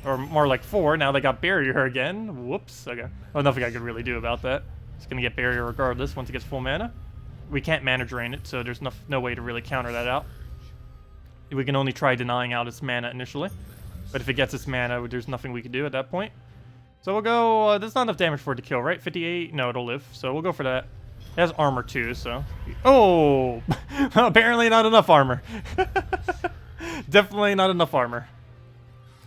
Or more like 4. Now they got barrier again. Whoops. Okay. Well, nothing I could really do about that. It's going to get barrier regardless once it gets full mana. We can't mana drain it, so there's no way to really counter that out. we can only try denying out its mana initially. But if it gets its mana, there's nothing we can do at that point. So we'll go, there's not enough damage for it to kill, right? 58? No, it'll live. So we'll go for that. It has armor too, so... Oh! Apparently not enough armor. Definitely not enough armor.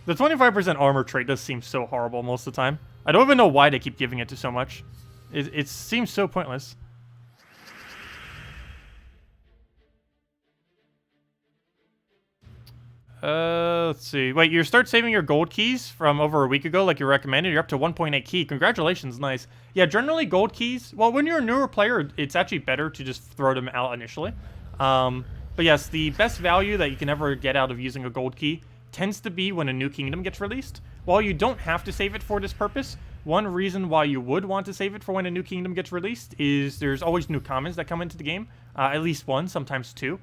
The 25% armor trait does seem so horrible most of the time. I don't even know why they keep giving it to so much. It seems so pointless. Let's see. Wait, you start saving your gold keys from over a week ago like you recommended. You're up to 1.8 key. Congratulations, nice. Yeah, generally gold keys, well, when you're a newer player, it's actually better to just throw them out initially. But yes, the best value that you can ever get out of using a gold key tends to be when a new kingdom gets released. While you don't have to save it for this purpose, one reason why you would want to save it for when a new kingdom gets released is there's always new commons that come into the game. At least one, sometimes two.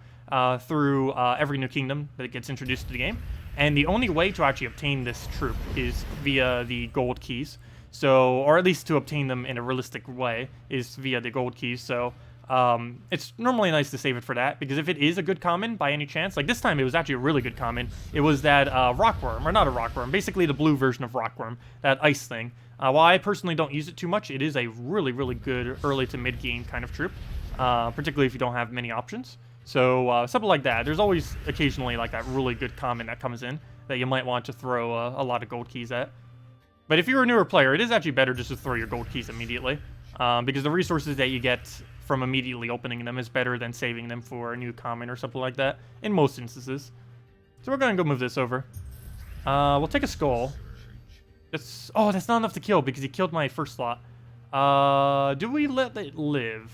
Through every new kingdom that gets introduced to the game. And the only way to actually obtain this troop is via the gold keys. So, or at least to obtain them in a realistic way is via the gold keys. So, it's normally nice to save it for that, because if it is a good common by any chance, like this time it was actually a really good common. It was that rockworm, or not a rockworm, basically the blue version of rockworm, that ice thing. While I personally don't use it too much, it is a really, really good early to mid game kind of troop, particularly if you don't have many options. So, something like that. There's always occasionally like that really good common that comes in that you might want to throw a lot of gold keys at. But if you're a newer player, it is actually better just to throw your gold keys immediately, because the resources that you get from immediately opening them is better than saving them for a new common or something like that, in most instances. So we're going to go move this over. We'll take a skull. Oh, that's not enough to kill because he killed my first slot. Do we let it live?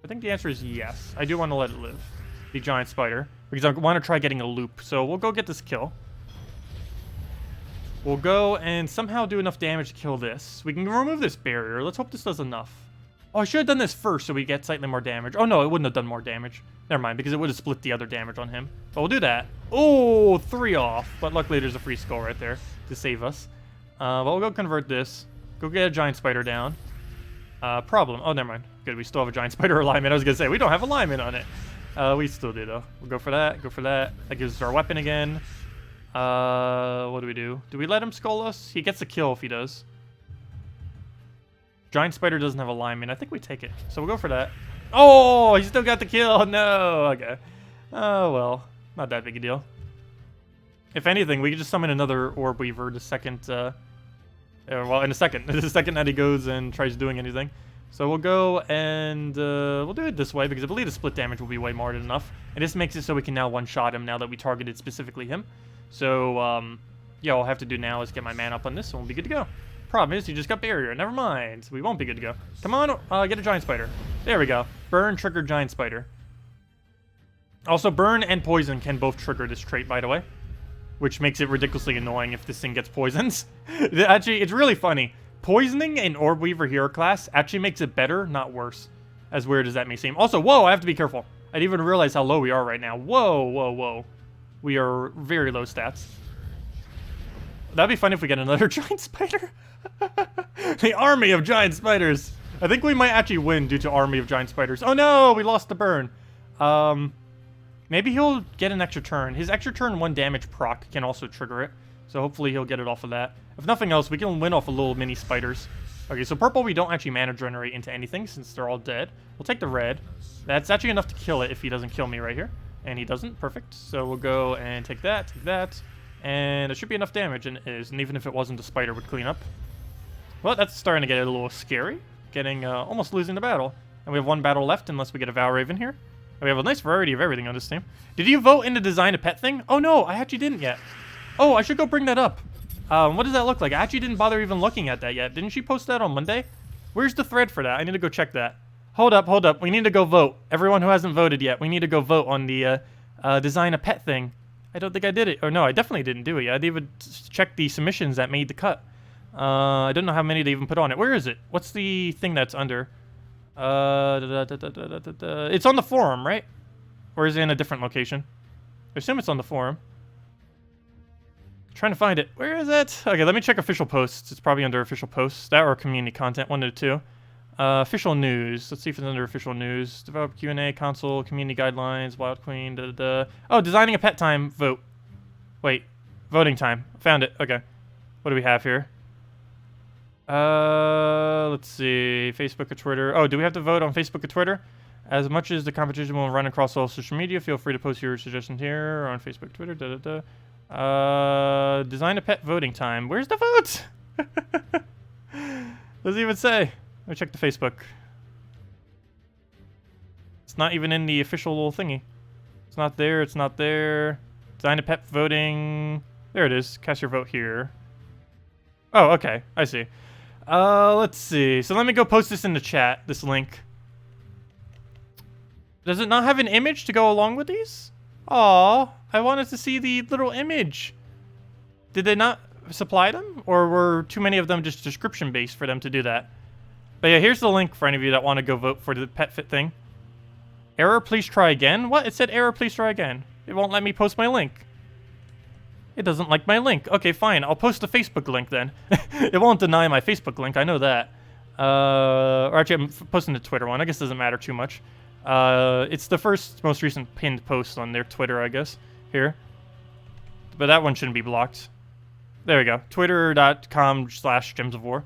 I think the answer is yes. I do want to let it live. The giant spider, because I want to try getting a loop. So we'll go get this kill. We'll go and somehow do enough damage to kill this. We can remove this barrier. Let's hope this does enough. Oh, I should have done this first so we get slightly more damage. Oh, no, it wouldn't have done more damage. Never mind, because it would have split the other damage on him. But we'll do that. Oh, 3 off. But luckily there's a free skull right there to save us. But we'll go convert this. Go get a giant spider down. Problem. Oh, never mind. Good, we still have a giant spider alignment. I was going to say, we don't have alignment on it. We still do, though. We'll go for that. Go for that. That gives us our weapon again. What do? Do we let him skull us? He gets a kill if he does. Giant spider doesn't have alignment. I think we take it. So we'll go for that. Oh, he still got the kill. No. Okay. Oh, well. Not that big a deal. If anything, we could just summon another Orb-Weaver the second, well, in a second. The second that he goes and tries doing anything. So we'll go and we'll do it this way because I believe the split damage will be way more than enough. And this makes it so we can now one-shot him now that we targeted specifically him. So, yeah, all I have to do now is get my mana up on this and we'll be good to go. Problem is, you just got barrier. Never mind. We won't be good to go. Come on, get a giant spider. There we go. Burn, trigger, giant spider. Also, burn and poison can both trigger this trait, by the way. Which makes it ridiculously annoying if this thing gets poisons. Actually, it's really funny. Poisoning in Orb-Weaver hero class actually makes it better, not worse. As weird as that may seem. Also, whoa, I have to be careful. I didn't even realize how low we are right now. Whoa, whoa, whoa. We are very low stats. That'd be fun if we get another giant spider. The army of giant spiders. I think we might actually win due to army of giant spiders. Oh no, we lost the burn. Maybe he'll get an extra turn. His extra turn 1 damage proc can also trigger it. So hopefully he'll get it off of that. If nothing else, we can win off of little mini spiders. Okay, so purple we don't actually mana generate into anything since they're all dead. We'll take the red. That's actually enough to kill it if he doesn't kill me right here. And he doesn't. Perfect. So we'll go and take that, and it should be enough damage, and it is. And even if it wasn't, the spider would clean up. Well, that's starting to get a little scary. Getting, almost losing the battle. And we have 1 battle left unless we get a Vow Raven here. And we have a nice variety of everything on this team. Did you vote in to design a pet thing? Oh no, I actually didn't yet. Oh, I should go bring that up. What does that look like? I actually didn't bother even looking at that yet. Didn't she post that on Monday? Where's the thread for that? I need to go check that. Hold up. We need to go vote. Everyone who hasn't voted yet, we need to go vote on the design a pet thing. I don't think I did it. Or no, I definitely didn't do it yet. I didn't even check the submissions that made the cut. I don't know how many they even put on it. Where is it? What's the thing that's under? It's on the forum, right? Or is it in a different location? I assume it's on the forum. Trying to find it. Where is it? Okay, let me check official posts. It's probably under official posts. That or community content, 1 to 2. Official news. Let's see if it's under official news. Develop Q&A, console, community guidelines, Wild Queen, Oh, designing a pet time, vote. Wait, voting time. Found it. Okay. What do we have here? Let's see. Facebook or Twitter. Oh, do we have to vote on Facebook or Twitter? As much as the competition will run across all social media, feel free to post your suggestions here or on Facebook, Twitter, design a pet voting time. Where's the vote? Doesn't even say. Let me check the Facebook. It's not even in the official little thingy. It's not there. It's not there. Design a pet voting. There it is. Cast your vote here. Oh, okay. I see. Let's see. So let me go post this in the chat, this link. Does it not have an image to go along with these? Aw, I wanted to see the little image. Did they not supply them? Or were too many of them just description-based for them to do that? But yeah, here's the link for any of you that want to go vote for the pet fit thing. Error, please try again? What? It said error, please try again. It won't let me post my link. It doesn't like my link. Okay, fine. I'll post the Facebook link then. It won't deny my Facebook link. I know that. Or actually, I'm posting the Twitter one. I guess it doesn't matter too much. It's the most recent pinned post on their Twitter, I guess. Here. But that one shouldn't be blocked. There we go. Twitter.com/gemsofwar.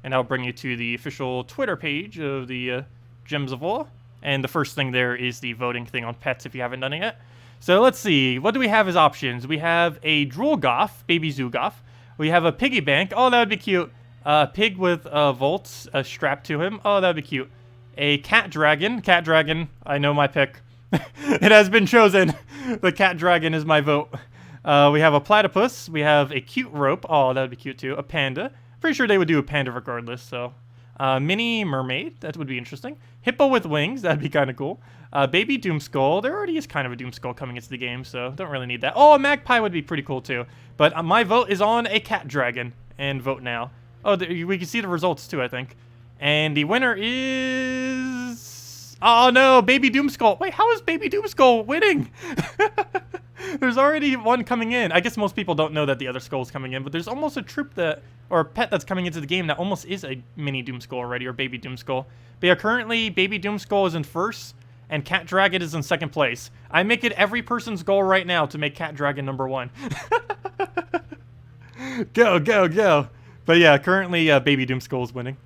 And that'll bring you to the official Twitter page of the Gems of War. And the first thing there is the voting thing on pets if you haven't done it yet. So let's see. What do we have as options? We have a Drool Goth, baby Zoogoth. We have a Piggy Bank. Oh, that would be cute. Pig with volts strapped to him. Oh, that would be cute. A Cat Dragon. Cat Dragon. I know my pick. It has been chosen. The Cat Dragon is my vote. We have a Platypus. We have a cute Rope. Oh, that would be cute too. A Panda. Pretty sure they would do a Panda regardless, so. Mini Mermaid. That would be interesting. Hippo with Wings. That'd be kind of cool. Baby Doomskull. There already is kind of a Doomskull coming into the game, so don't really need that. Oh, a Magpie would be pretty cool too. But my vote is on a Cat Dragon. And vote now. Oh, we can see the results too, I think. And the winner is... Oh no, Baby Doomskull. Wait, how is Baby Doomskull winning? There's already one coming in. I guess most people don't know that the other skull's coming in, but there's almost a troop that, or a pet that's coming into the game that almost is a mini Doomskull already, or Baby Doomskull. But yeah, currently Baby Doomskull is in first, and Cat Dragon is in second place. I make it every person's goal right now to make Cat Dragon #1. Go, go, go. But yeah, currently Baby Doomskull is winning.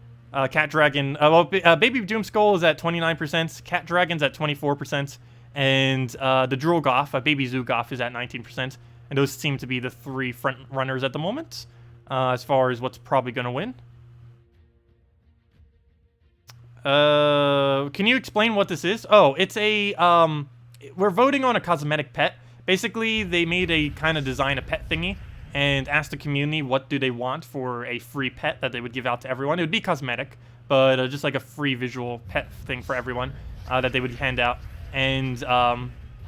Cat Dragon, Baby Doomskull is at 29%, Cat Dragon's at 24%, and the Drool Goth, Baby Zoogoth, is at 19%. And those seem to be the three front runners at the moment, as far as what's probably going to win. Can you explain what this is? Oh, it's a, we're voting on a cosmetic pet. Basically, they made a kind of design a pet thingy, and asked the community what do they want for a free pet that they would give out to everyone. It would be cosmetic, but just like a free visual pet thing for everyone that they would hand out. And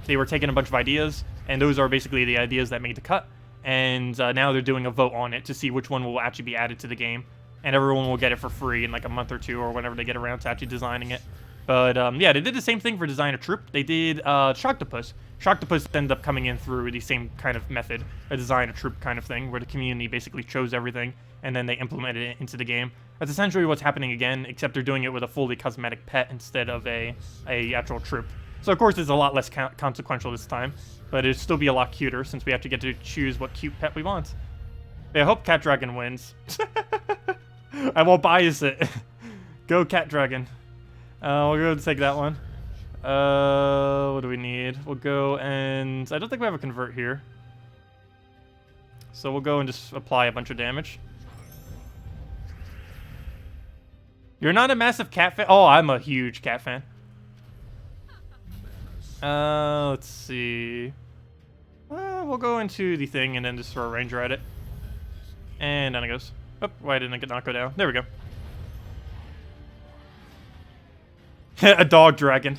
they were taking a bunch of ideas, and those are basically the ideas that made the cut. And now they're doing a vote on it to see which one will actually be added to the game. And everyone will get it for free in like a month or two, or whenever they get around to actually designing it. But yeah, they did the same thing for Design a Troop. They did Sharktopus. Sharktopus ended up coming in through the same kind of method, a Design a Troop kind of thing, where the community basically chose everything, and then they implemented it into the game. That's essentially what's happening again, except they're doing it with a fully cosmetic pet instead of a actual troop. So of course it's a lot less consequential this time, but it'd still be a lot cuter since we have to get to choose what cute pet we want. Yeah, I hope Cat Dragon wins. I won't bias it. Go Cat Dragon. We'll go and take that one. What do we need? We'll go and... I don't think we have a convert here. So we'll go and just apply a bunch of damage. You're not a massive cat fan? Oh, I'm a huge cat fan. Let's see. We'll go into the thing and then just throw a ranger at it. And down it goes. Oh, why didn't it not go down? There we go. A dog dragon.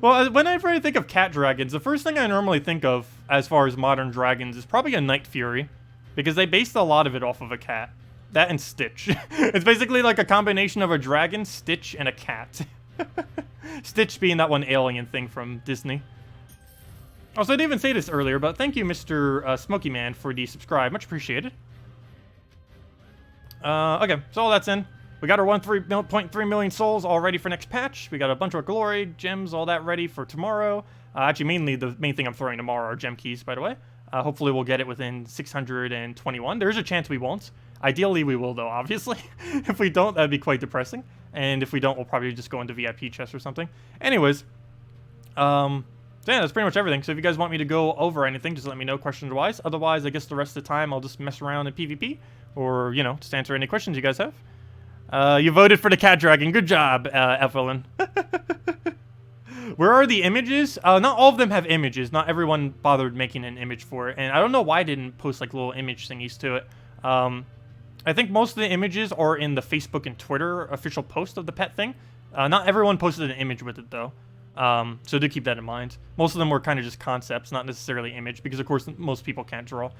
Well, whenever I think of cat dragons, the first thing I normally think of, as far as modern dragons, is probably a Night Fury. Because they based a lot of it off of a cat. That and Stitch. It's basically like a combination of a dragon, Stitch, and a cat. Stitch being that one alien thing from Disney. Also, I didn't even say this earlier, but thank you, Mr. Smoky Man, for the subscribe. Much appreciated. Okay, so all that's in. We got our 1.3 million souls all ready for next patch. We got a bunch of glory, gems, all that ready for tomorrow. Actually, mainly the main thing I'm throwing tomorrow are gem keys, by the way. Hopefully we'll get it within 621. There's a chance we won't. Ideally, we will, though, obviously. If we don't, that'd be quite depressing. And if we don't, we'll probably just go into VIP chests or something. Anyways, so yeah, that's pretty much everything. So if you guys want me to go over anything, just let me know questions-wise. Otherwise, I guess the rest of the time, I'll just mess around in PvP. Or, you know, just answer any questions you guys have. You voted for the cat dragon. Good job, Evelyn. Where are the images? Not all of them have images. Not everyone bothered making an image for it. And I don't know why I didn't post, like, little image thingies to it. I think most of the images are in the Facebook and Twitter official post of the pet thing. Not everyone posted an image with it, though. So do keep that in mind. Most of them were kind of just concepts, not necessarily image, because, of course, most people can't draw.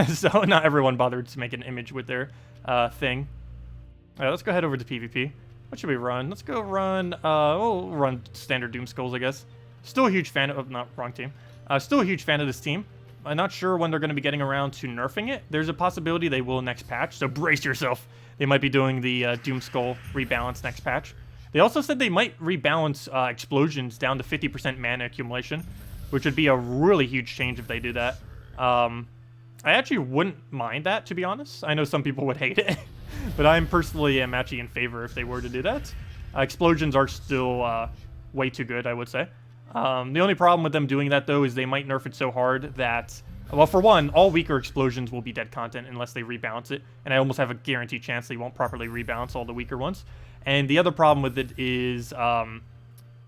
So not everyone bothered to make an image with their thing. All right, let's go head over to PvP. What should we run? Let's go run, we'll run standard Doom Skulls, I guess. Still a huge fan of, not wrong team. Still a huge fan of this team. I'm not sure when they're going to be getting around to nerfing it. There's a possibility they will next patch, so brace yourself. They might be doing the Doom Skull rebalance next patch. They also said they might rebalance explosions down to 50% mana accumulation, which would be a really huge change if they do that. I actually wouldn't mind that, to be honest. I know some people would hate it. But I'm personally am actually in favor if they were to do that. Explosions are still way too good, I would say. The only problem with them doing that, though, is they might nerf it so hard that... Well, for one, all weaker explosions will be dead content unless they rebalance it. And I almost have a guaranteed chance they won't properly rebalance all the weaker ones. And the other problem with it is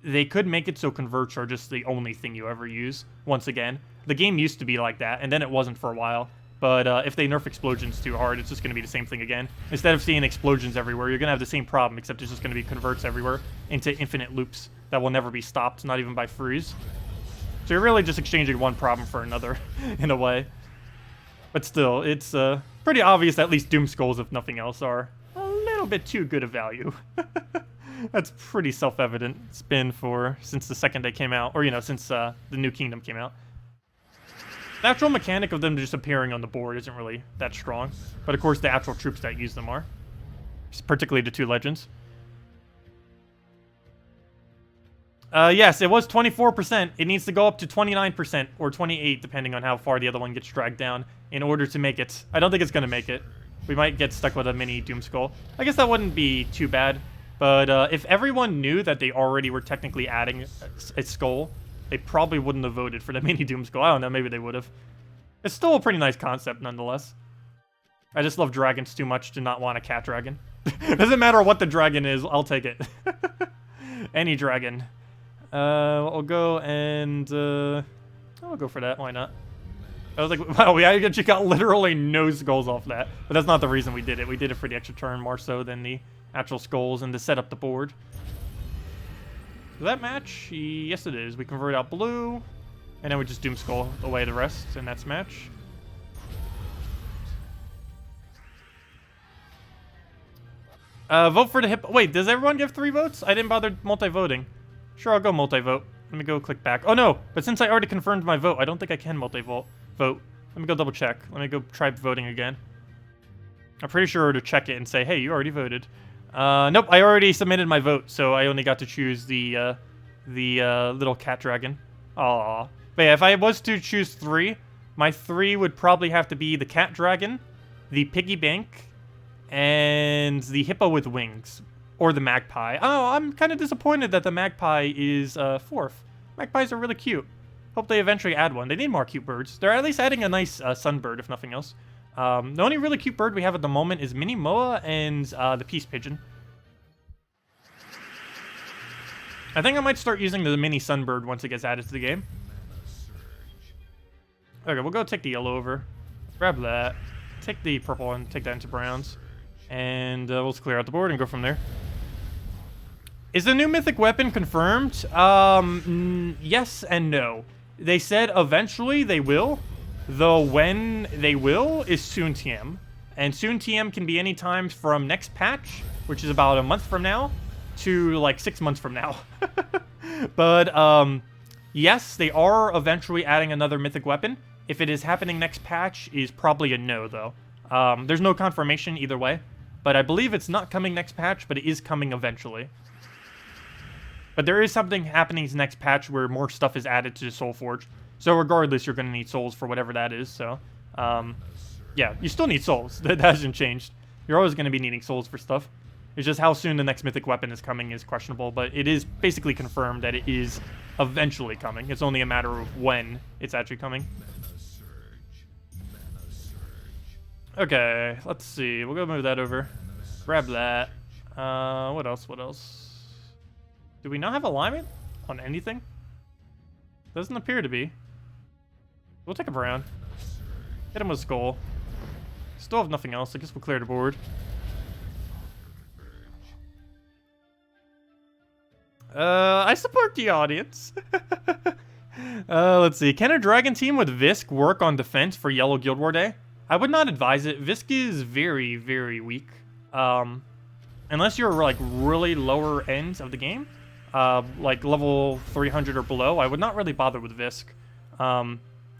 they could make it so converts are just the only thing you ever use, once again. The game used to be like that, and then it wasn't for a while. But if they nerf explosions too hard, it's just going to be the same thing again. Instead of seeing explosions everywhere, you're going to have the same problem, except it's just going to be converts everywhere into infinite loops that will never be stopped, not even by freeze. So you're really just exchanging one problem for another, in a way. But still, it's pretty obvious that at least Doom Skulls, if nothing else, are a little bit too good a value. That's pretty self-evident. It's been since the second they came out, or, you know, since the New Kingdom came out. The actual mechanic of them just appearing on the board isn't really that strong. But of course the actual troops that use them are. Particularly the two legends. Yes, it was 24%. It needs to go up to 29% or 28%, depending on how far the other one gets dragged down, in order to make it. I don't think it's going to make it. We might get stuck with a mini Doom Skull. I guess that wouldn't be too bad. But if everyone knew that they already were technically adding a skull, they probably wouldn't have voted for the mini Doom Skull. I don't know, maybe they would have. It's still a pretty nice concept, nonetheless. I just love dragons too much to not want a cat dragon. Doesn't matter what the dragon is, I'll take it. Any dragon. I'll go and... I'll go for that, why not? I was like, wow, we actually got literally no skulls off that. But that's not the reason we did it. We did it for the extra turn more so than the actual skulls and to set up the board. Is that match? Yes, it is. We convert out blue, and then we just Doom Skull away the rest, and that's match. Vote for the hippo. Wait, does everyone give 3 votes? I didn't bother multi-voting. Sure, I'll go multi-vote. Let me go click back. Oh, no, but since I already confirmed my vote, I don't think I can multi-vote. Let me go double check. Let me go try voting again. I'm pretty sure to check it and say, hey, you already voted. Nope, I already submitted my vote, so I only got to choose the little cat dragon. Aww. But yeah, if I was to choose 3, my 3 would probably have to be the cat dragon, the piggy bank, and the hippo with wings. Or the magpie. Oh, I'm kind of disappointed that the magpie is 4th. Magpies are really cute. Hope they eventually add one. They need more cute birds. They're at least adding a nice sunbird, if nothing else. The only really cute bird we have at the moment is Mini Moa and the Peace Pigeon. I think I might start using the Mini Sunbird once it gets added to the game. Okay, we'll go take the yellow over. Grab that. Take the purple and take that into browns. And we'll just clear out the board and go from there. Is the new Mythic weapon confirmed? Yes and no. They said eventually they will. Though when they will is soon TM. And soon TM can be any time from next patch, which is about a month from now, to like 6 months from now. But yes, they are eventually adding another Mythic weapon. If it is happening next patch is probably a no, though. There's no confirmation either way. but I believe it's not coming next patch, but it is coming eventually. But there is something happening next patch where more stuff is added to Soulforge. So regardless, you're going to need souls for whatever that is. So, yeah, you still need souls. That hasn't changed. You're always going to be needing souls for stuff. It's just how soon the next mythic weapon is coming is questionable, but it is basically confirmed that it is eventually coming. It's only a matter of when it's actually coming. Okay, let's see. We'll go move that over. Grab that. What else? What else? Do we not have alignment on anything? Doesn't appear to be. We'll take him around. Hit him with Skull. Still have nothing else. I guess we'll clear the board. I support the audience. Let's see. Can a dragon team with Visk work on defense for Yellow Guild War Day? I would not advise it. Visk is very, very weak. Unless you're like really lower ends of the game, like level 300 or below, I would not really bother with Visk.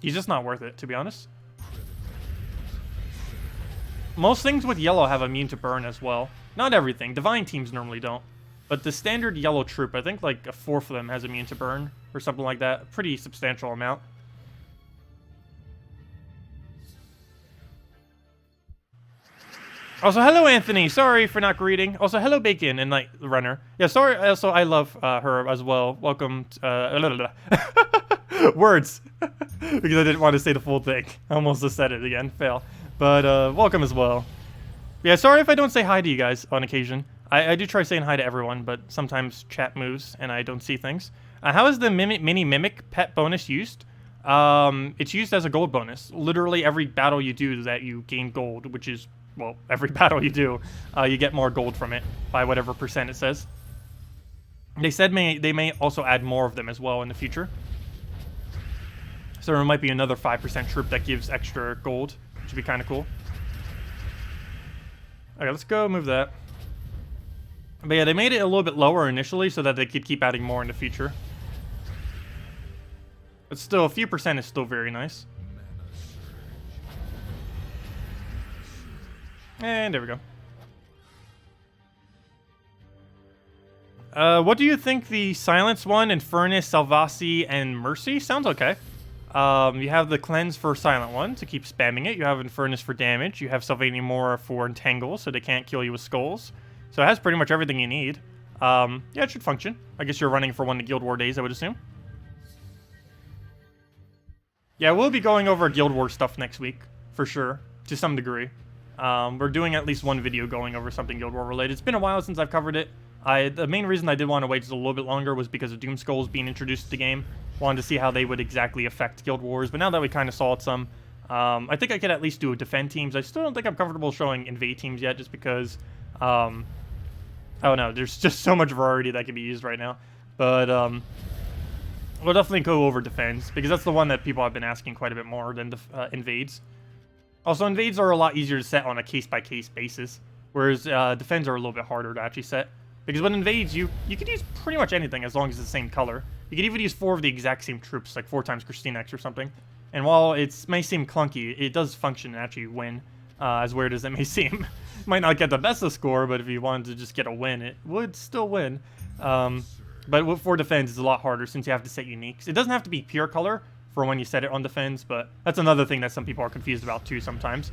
He's just not worth it, to be honest. Most things with yellow have immune to burn as well. Not everything. Divine teams normally don't. But the standard yellow troop, I think like a fourth of them has immune to burn or something like that. A pretty substantial amount. Also, hello, Anthony. Sorry for not greeting. Also, hello, Bacon and Night Runner. Yeah, sorry. Also, I love her as well. Welcome to... words. Because I didn't want to say the full thing. I almost just said it again. Fail. But welcome as well. Yeah, sorry if I don't say hi to you guys on occasion. I do try saying hi to everyone, but sometimes chat moves and I don't see things. How is the mini Mimic pet bonus used? It's used as a gold bonus. Literally every battle you do that you gain gold, which is... well, every battle you do, you get more gold from it by whatever percent it says. They said they may also add more of them as well in the future. So there might be another 5% troop that gives extra gold, which would be kind of cool. Okay, let's go move that. But yeah, they made it a little bit lower initially so that they could keep adding more in the future. But still, a few percent is still very nice. And there we go. What do you think the Silence one and Furnace, Salvasi, and Mercy? Sounds okay. You have the Cleanse for Silent one to keep spamming it. You have Infernus for damage. You have Sylvania Mora for Entangle, so they can't kill you with skulls. So it has pretty much everything you need. Yeah, it should function. I guess you're running for one of the Guild War days, I would assume. Yeah, we'll be going over Guild War stuff next week, for sure, to some degree. We're doing at least one video going over something Guild War related. It's been a while since I've covered it. The main reason I did want to wait just a little bit longer was because of Doom Skulls being introduced to the game. Wanted to see how they would exactly affect Guild Wars, but now that we kind of saw it some, I think I could at least do defend teams. I still don't think I'm comfortable showing invade teams yet, just because, I don't know, there's just so much variety that can be used right now. But, we'll definitely go over defense, because that's the one that people have been asking quite a bit more than invades. Also, invades are a lot easier to set on a case-by-case basis, whereas defends are a little bit harder to actually set. Because when invades, you could use pretty much anything as long as it's the same color. You could even use 4 of the exact same troops, like 4 times KrissTigger or something. And while it may seem clunky, it does function and actually win, as weird as it may seem. Might not get the best of score, but if you wanted to just get a win, it would still win. But for defense, it's a lot harder since you have to set uniques. It doesn't have to be pure color for when you set it on defense, but that's another thing that some people are confused about too sometimes.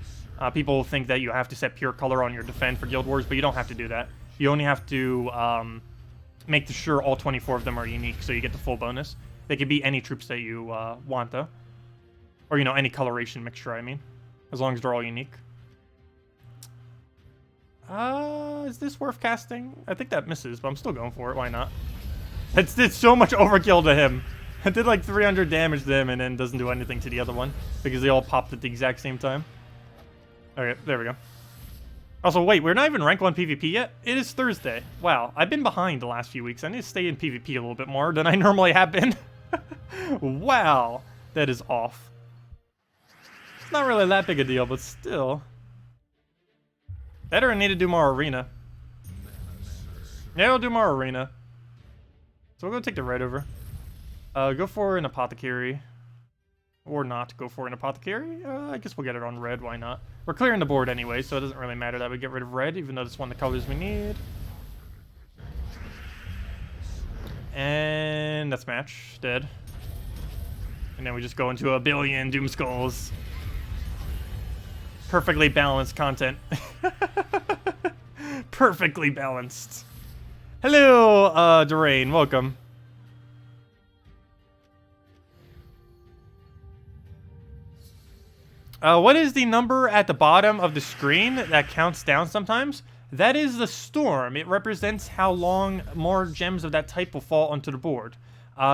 People think that you have to set pure color on your defend for Guild Wars, but you don't have to do that. You only have to make sure all 24 of them are unique, so you get the full bonus. They could be any troops that you want, though. Or, you know, any coloration mixture, I mean. As long as they're all unique. Is this worth casting? I think that misses, but I'm still going for it. Why not? It did so much overkill to him. It did like 300 damage to him and then doesn't do anything to the other one. Because they all popped at the exact same time. Okay, there we go. Also, wait, we're not even rank 1 PvP yet? It is Thursday. Wow, I've been behind the last few weeks. I need to stay in PvP a little bit more than I normally have been. Wow, that is off. It's not really that big a deal, but still. Better, I need to do more arena. Yeah, we'll do more arena. So we'll go take the right over. Go for an Apothecary. or not go for an Apothecary. I guess we'll get it on red, why not? We're clearing the board anyway, so it doesn't really matter that we get rid of red, even though it's one of the colors we need. And that's match, dead. And then we just go into a billion Doom Skulls. Perfectly balanced content. Perfectly balanced. Hello, Durain, welcome. What is the number at the bottom of the screen that counts down sometimes? That is the storm. It represents how long more gems of that type will fall onto the board.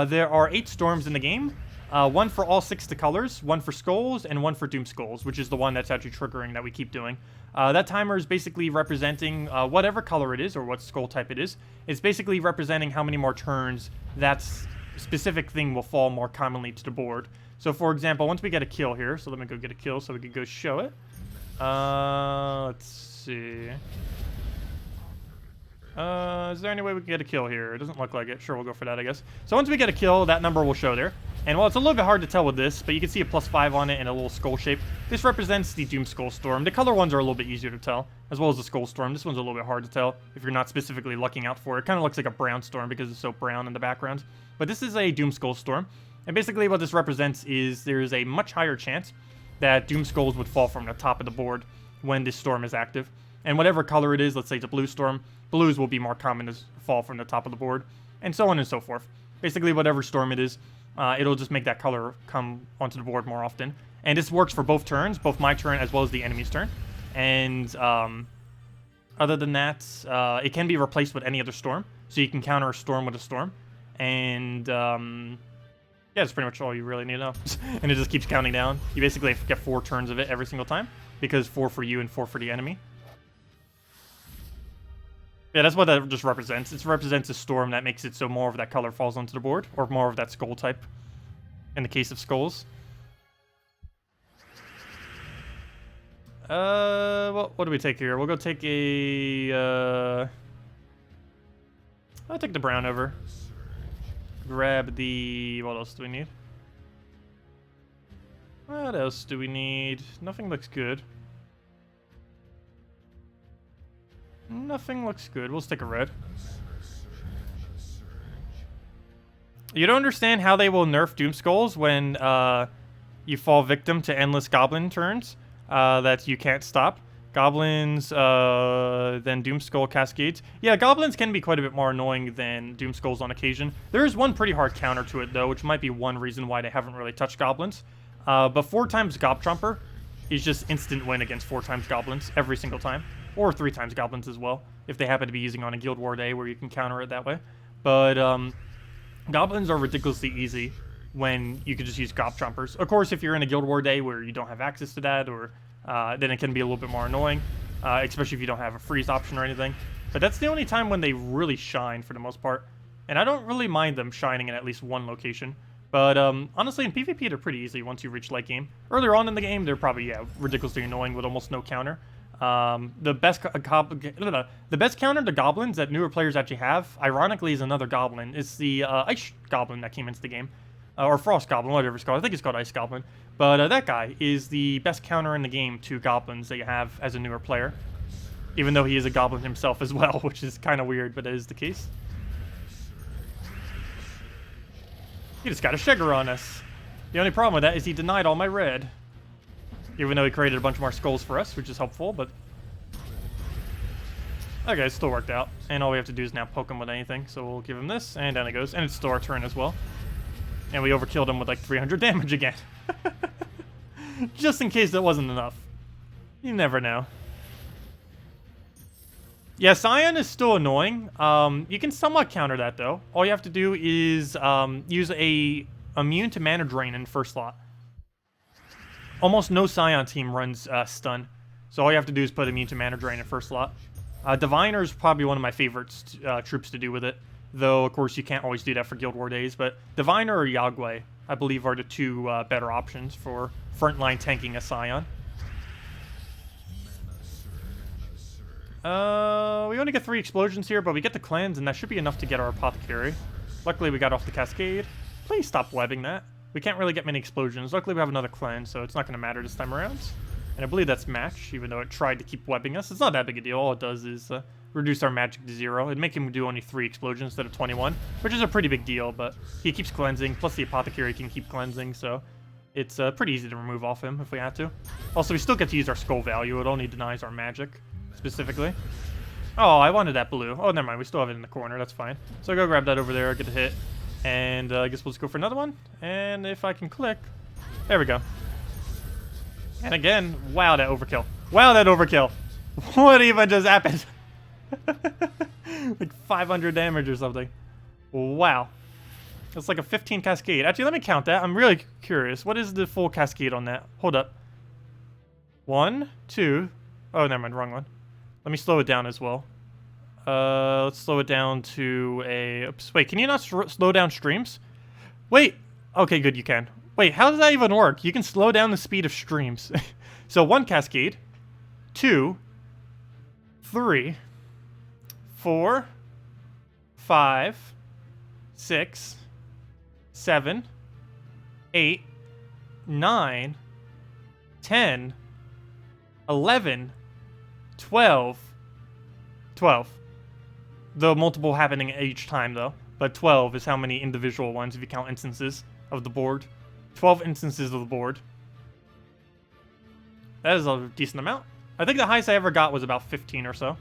There are 8 storms in the game. 1 for all 6 the colors, 1 for skulls, and 1 for Doom Skulls, which is the one that's actually triggering that we keep doing. That timer is basically representing whatever color it is, or what skull type it is. It's basically representing how many more turns that specific thing will fall more commonly to the board. So for example, once we get a kill here, so let me go get a kill so we can go show it. Let's see. Is there any way we can get a kill here? It doesn't look like it. Sure, we'll go for that, I guess. So once we get a kill, that number will show there. And while it's a little bit hard to tell with this, but you can see a +5 on it and a little skull shape. This represents the Doom Skull Storm. The color ones are a little bit easier to tell, as well as the Skull Storm. This one's a little bit hard to tell if you're not specifically looking out for it. It kind of looks like a brown storm because it's so brown in the background. But this is a Doom Skull Storm. And basically what this represents is there's a much higher chance that Doom Skulls would fall from the top of the board when this storm is active. And whatever color it is, let's say it's a blue storm, blues will be more common to fall from the top of the board, and so on and so forth. Basically, whatever storm it is, it'll just make that color come onto the board more often. And this works for both turns, both my turn as well as the enemy's turn. And other than that, it can be replaced with any other storm, so you can counter a storm with a storm. And yeah, that's pretty much all you really need to know. And it just keeps counting down. You basically get 4 turns of it every single time, because 4 for you and 4 for the enemy. Yeah, that's what that just represents. It represents a storm that makes it so more of that color falls onto the board, or more of that skull type, in the case of skulls. Well, what do we take here? We'll go take a, I'll take the brown over. Grab the, what else do we need? What else do we need? Nothing looks good. Nothing looks good. We'll stick a red. You don't understand how they will nerf Doom Skulls when you fall victim to endless goblin turns that you can't stop. Goblins, then Doom Skull cascades. Yeah, goblins can be quite a bit more annoying than Doom Skulls on occasion. There is one pretty hard counter to it, though, which might be one reason why they haven't really touched goblins. But 4 times Gob Trumper is just instant win against 4 times goblins every single time. Or 3 times goblins as well, if they happen to be using on a Guild War day where you can counter it that way. But goblins are ridiculously easy when you can just use Gob Trumpers. Of course, if you're in a Guild War day where you don't have access to that, or then it can be a little bit more annoying, especially if you don't have a freeze option or anything. But that's the only time when they really shine for the most part. And I don't really mind them shining in at least one location. But honestly, in PvP, they're pretty easy once you reach late game. Earlier on in the game, they're probably, yeah, ridiculously annoying with almost no counter. The best counter to goblins that newer players actually have, ironically, is another goblin. It's the Ice Goblin that came into the game. Or Frost Goblin, whatever it's called. I think it's called Ice Goblin. But that guy is the best counter in the game to goblins that you have as a newer player. Even though he is a goblin himself as well, which is kind of weird, but it is the case. He just got a sugar on us. The only problem with that is he denied all my red. Even though he created a bunch more skulls for us, which is helpful, but... Okay, it still worked out. And all we have to do is now poke him with anything. So we'll give him this, and down it goes. And it's still our turn as well. And we overkilled him with like 300 damage again. Just in case that wasn't enough. You never know. Yeah, Scion is still annoying. You can somewhat counter that, though. All you have to do is use a immune to mana drain in the first slot. Almost no Scion team runs stun, so all you have to do is put immune to mana drain in first slot. Diviner is probably one of my favorite troops to do with it, though of course you can't always do that for Guild War days. But Diviner or Yagway, I believe, are the 2 better options for frontline tanking a Scion. We only get 3 explosions here, but we get the cleanse, and that should be enough to get our Apothecary. Luckily, we got off the cascade. Please stop webbing that. We can't really get many explosions. Luckily, we have another cleanse, so it's not going to matter this time around. And I believe that's match, even though it tried to keep webbing us. It's not that big a deal. All it does is reduce our magic to 0. It'd make him do only 3 explosions instead of 21, which is a pretty big deal, but he keeps cleansing, plus the Apothecary can keep cleansing, so it's pretty easy to remove off him if we had to. Also, we still get to use our skull value. It only denies our magic, specifically. Oh, I wanted that blue. Oh, never mind. We still have it in the corner. That's fine. So I'll go grab that over there, get the hit, and I guess we'll just go for another one. And if I can click, there we go. And again, wow, that overkill. Wow, that overkill. What even just happened? Like 500 damage or something. Wow. It's like a 15 cascade. Actually, let me count that. I'm really curious. What is the full cascade on that? Hold up. 1, 2. Oh, never mind. Wrong one. Let me slow it down as well. Let's slow it down to a... Oops, wait, can you not slow down streams? Wait. Okay, good, you can. Wait, how does that even work? You can slow down the speed of streams. So 1 cascade. 2. 3. 4. 5. 6. 7. 8. 9. 10. 11. 12. 12. The multiple happening each time, though. But 12 is how many individual ones if you count instances of the board. 12 instances of the board. That is a decent amount. I think the highest I ever got was about 15 or so.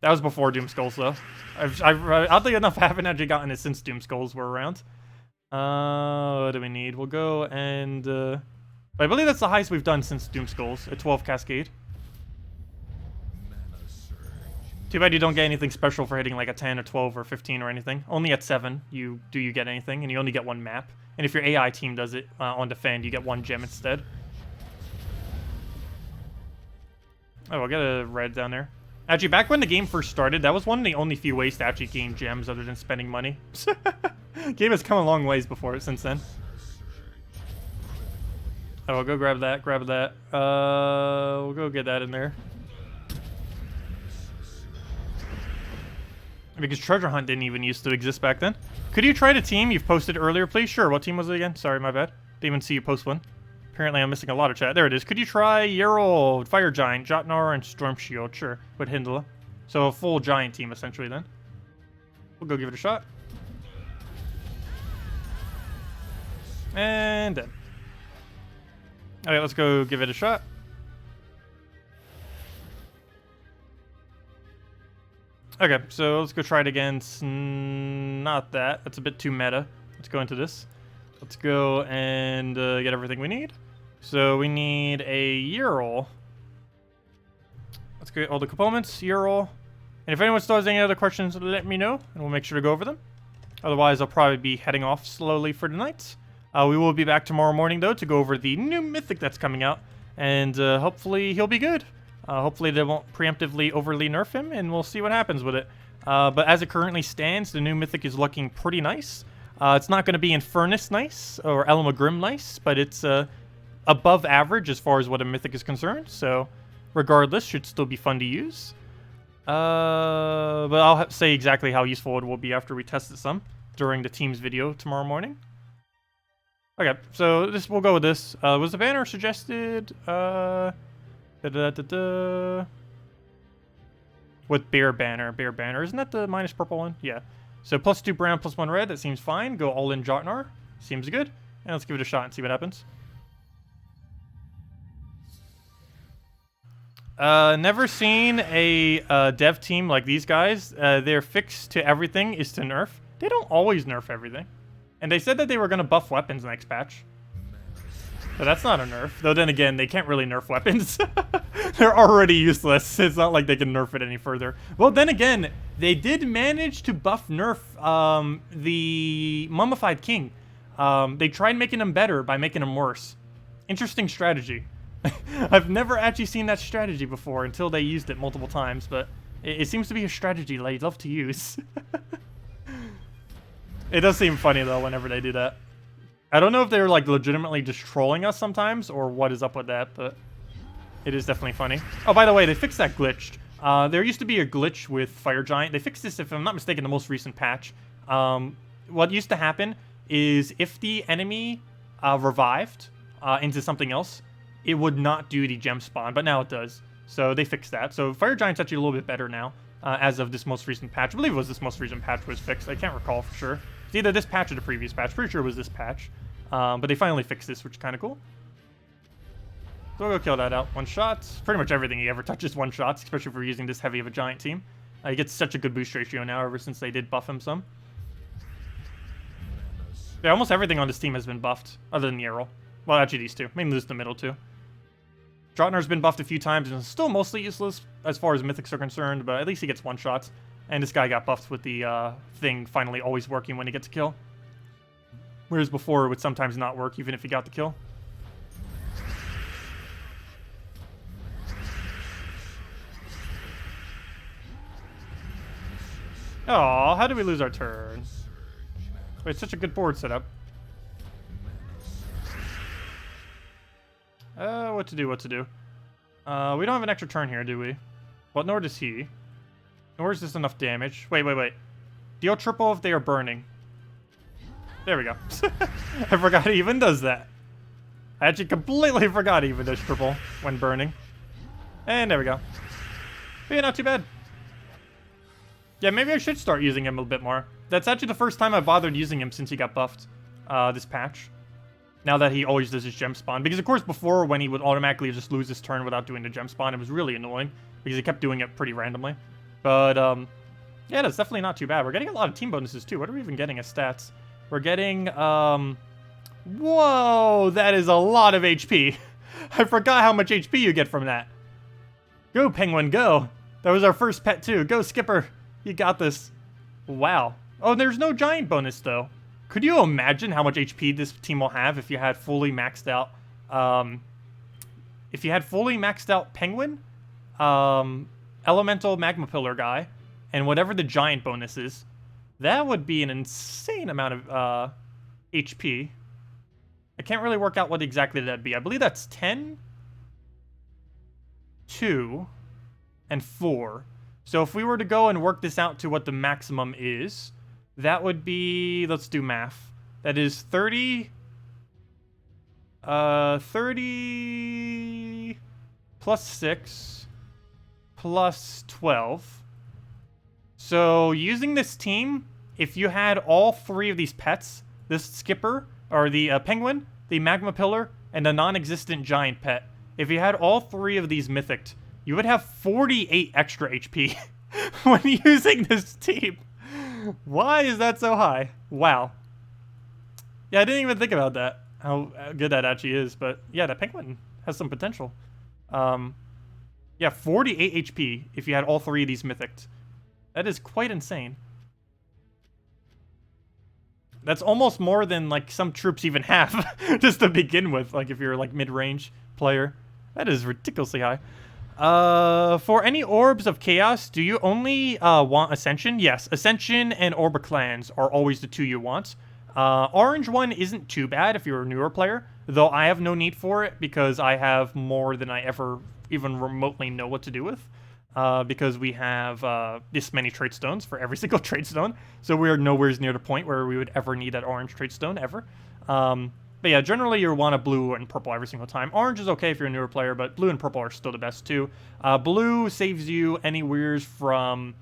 That was before Doom Skulls, though. Oddly enough, I haven't actually gotten it since Doom Skulls were around. What do we need? We'll go and... I believe that's the highest we've done since Doom Skulls, a 12 cascade. Too bad you don't get anything special for hitting like a 10 or 12 or 15 or anything. Only at 7 you get anything, and you only get 1 map. And if your AI team does it on defend, you get 1 gem instead. Oh, I'll get a red down there. Actually, back when the game first started, that was one of the only few ways to actually gain gems other than spending money. Game has come a long ways since then. Oh, I'll go grab that, we'll go get that in there. Because Treasure Hunt didn't even used to exist back then. Could you try the team you've posted earlier, please? Sure, what team was it again? Sorry, my bad. Didn't even see you post one. Apparently I'm missing a lot of chat. There it is. Could you try Yerl, Fire Giant, Jotnar, and Storm Shield? Sure, with Hindla. So a full giant team, essentially, then. We'll go give it a shot. And dead. Alright, let's go give it a shot. Okay, so let's go try it against... Not that. That's a bit too meta. Let's go into this. Let's go and get everything we need. So we need a Yerl. Let's get all the components. Yerl. And if anyone still has any other questions, let me know, and we'll make sure to go over them. Otherwise, I'll probably be heading off slowly for the night. We will be back tomorrow morning, though, to go over the new Mythic that's coming out. And hopefully he'll be good. Hopefully they won't preemptively overly nerf him, and we'll see what happens with it. But as it currently stands, the new Mythic is looking pretty nice. It's not going to be Infernus nice, or Elamagrim nice, but it's above average as far as what a Mythic is concerned. So, regardless, should still be fun to use. But I'll say exactly how useful it will be after we test it some during the team's video tomorrow morning. Okay, so we'll go with this. Was the banner suggested? With Bear Banner. Bear Banner. Isn't that the minus purple one? Yeah. So +2 brown, +1 red. That seems fine. Go all in Jotnar. Seems good. And let's give it a shot and see what happens. Never seen a dev team like these guys. Their fix to everything is to nerf. They don't always nerf everything. And they said that they were going to buff weapons next patch. But that's not a nerf. Though then again, they can't really nerf weapons. They're already useless. It's not like they can nerf it any further. Well, then again, they did manage to buff nerf the Mummified King. They tried making him better by making him worse. Interesting strategy. I've never actually seen that strategy before until they used it multiple times, but it seems to be a strategy they love to use. It does seem funny, though, whenever they do that. I don't know if they're, like, legitimately just trolling us sometimes, or what is up with that, but it is definitely funny. Oh, by the way, they fixed that glitch. There used to be a glitch with Fire Giant. They fixed this, if I'm not mistaken, the most recent patch. What used to happen is if the enemy revived into something else, it would not do the gem spawn, but now it does. So they fixed that. So Fire Giant's actually a little bit better now, as of this most recent patch. I believe it was this most recent patch was fixed. I can't recall for sure. It's either this patch or the previous patch. Pretty sure it was this patch. But they finally fixed this, which is kind of cool. So we'll go kill that out. One shot. Pretty much everything he ever touches one shots, especially if we're using this heavy of a giant team. He gets such a good boost ratio now ever since they did buff him some. Yeah, almost everything on this team has been buffed, other than the arrow. Well, actually these two. Mainly just the middle two. Draughtner's been buffed a few times and is still mostly useless as far as mythics are concerned, but at least he gets one shots. And this guy got buffed with the thing finally always working when he gets a kill. Whereas before it would sometimes not work even if he got the kill. Oh, how did we lose our turn? Wait, such a good board setup. What to do, what to do. We don't have an extra turn here, do we? Well, nor does he. Nor is this enough damage. Wait. Deal triple if they are burning. There we go. I forgot he even does that. I actually completely forgot he even does triple when burning. And there we go. But yeah, not too bad. Yeah, maybe I should start using him a bit more. That's actually the first time I bothered using him since he got buffed this patch. Now that he always does his gem spawn. Because of course before, when he would automatically just lose his turn without doing the gem spawn, it was really annoying. Because he kept doing it pretty randomly. But yeah, that's definitely not too bad. We're getting a lot of team bonuses too. What are we even getting as stats? We're getting, whoa, that is a lot of HP. I forgot how much HP you get from that. Go, Penguin, go. That was our first pet too. Go, Skipper. You got this. Wow. Oh, there's no giant bonus though. Could you imagine how much HP this team will have if you had fully maxed out, Penguin, Elemental Magma Pillar guy, and whatever the giant bonus is? That would be an insane amount of HP. I can't really work out what exactly that'd be. I believe that's 10, 2, and 4. So if we were to go and work this out to what the maximum is, that would be, let's do math. That is 30 plus 6 plus 12. So using this team, if you had all 3 of these pets, this Skipper, or the Penguin, the Magma Pillar, and the non-existent Giant Pet, if you had all 3 of these Mythic, you would have 48 extra HP when using this team. Why is that so high? Wow. Yeah, I didn't even think about that, how good that actually is, but yeah, that Penguin has some potential. Yeah, 48 HP if you had all 3 of these Mythics. That is quite insane. That's almost more than, like, some troops even have, just to begin with, like, if you're, like, mid-range player. That is ridiculously high. For any Orbs of Chaos, do you only want Ascension? Yes, Ascension and Orb of Clans are always the 2 you want. Orange one isn't too bad if you're a newer player, though I have no need for it because I have more than I ever even remotely know what to do with. Because we have this many trait stones for every single trait stone, so we're nowhere near the point where we would ever need that orange trait stone, ever. But yeah, generally you want a blue and purple every single time. Orange is okay if you're a newer player, but blue and purple are still the best too. Blue saves you anywhere from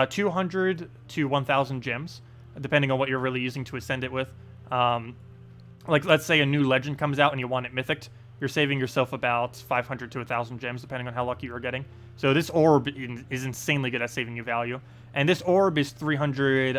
200 to 1,000 gems, depending on what you're really using to ascend it with. Like, let's say a new legend comes out and you want it mythic, you're saving yourself about 500 to 1,000 gems, depending on how lucky you're getting. So this orb is insanely good at saving you value. And this orb is 300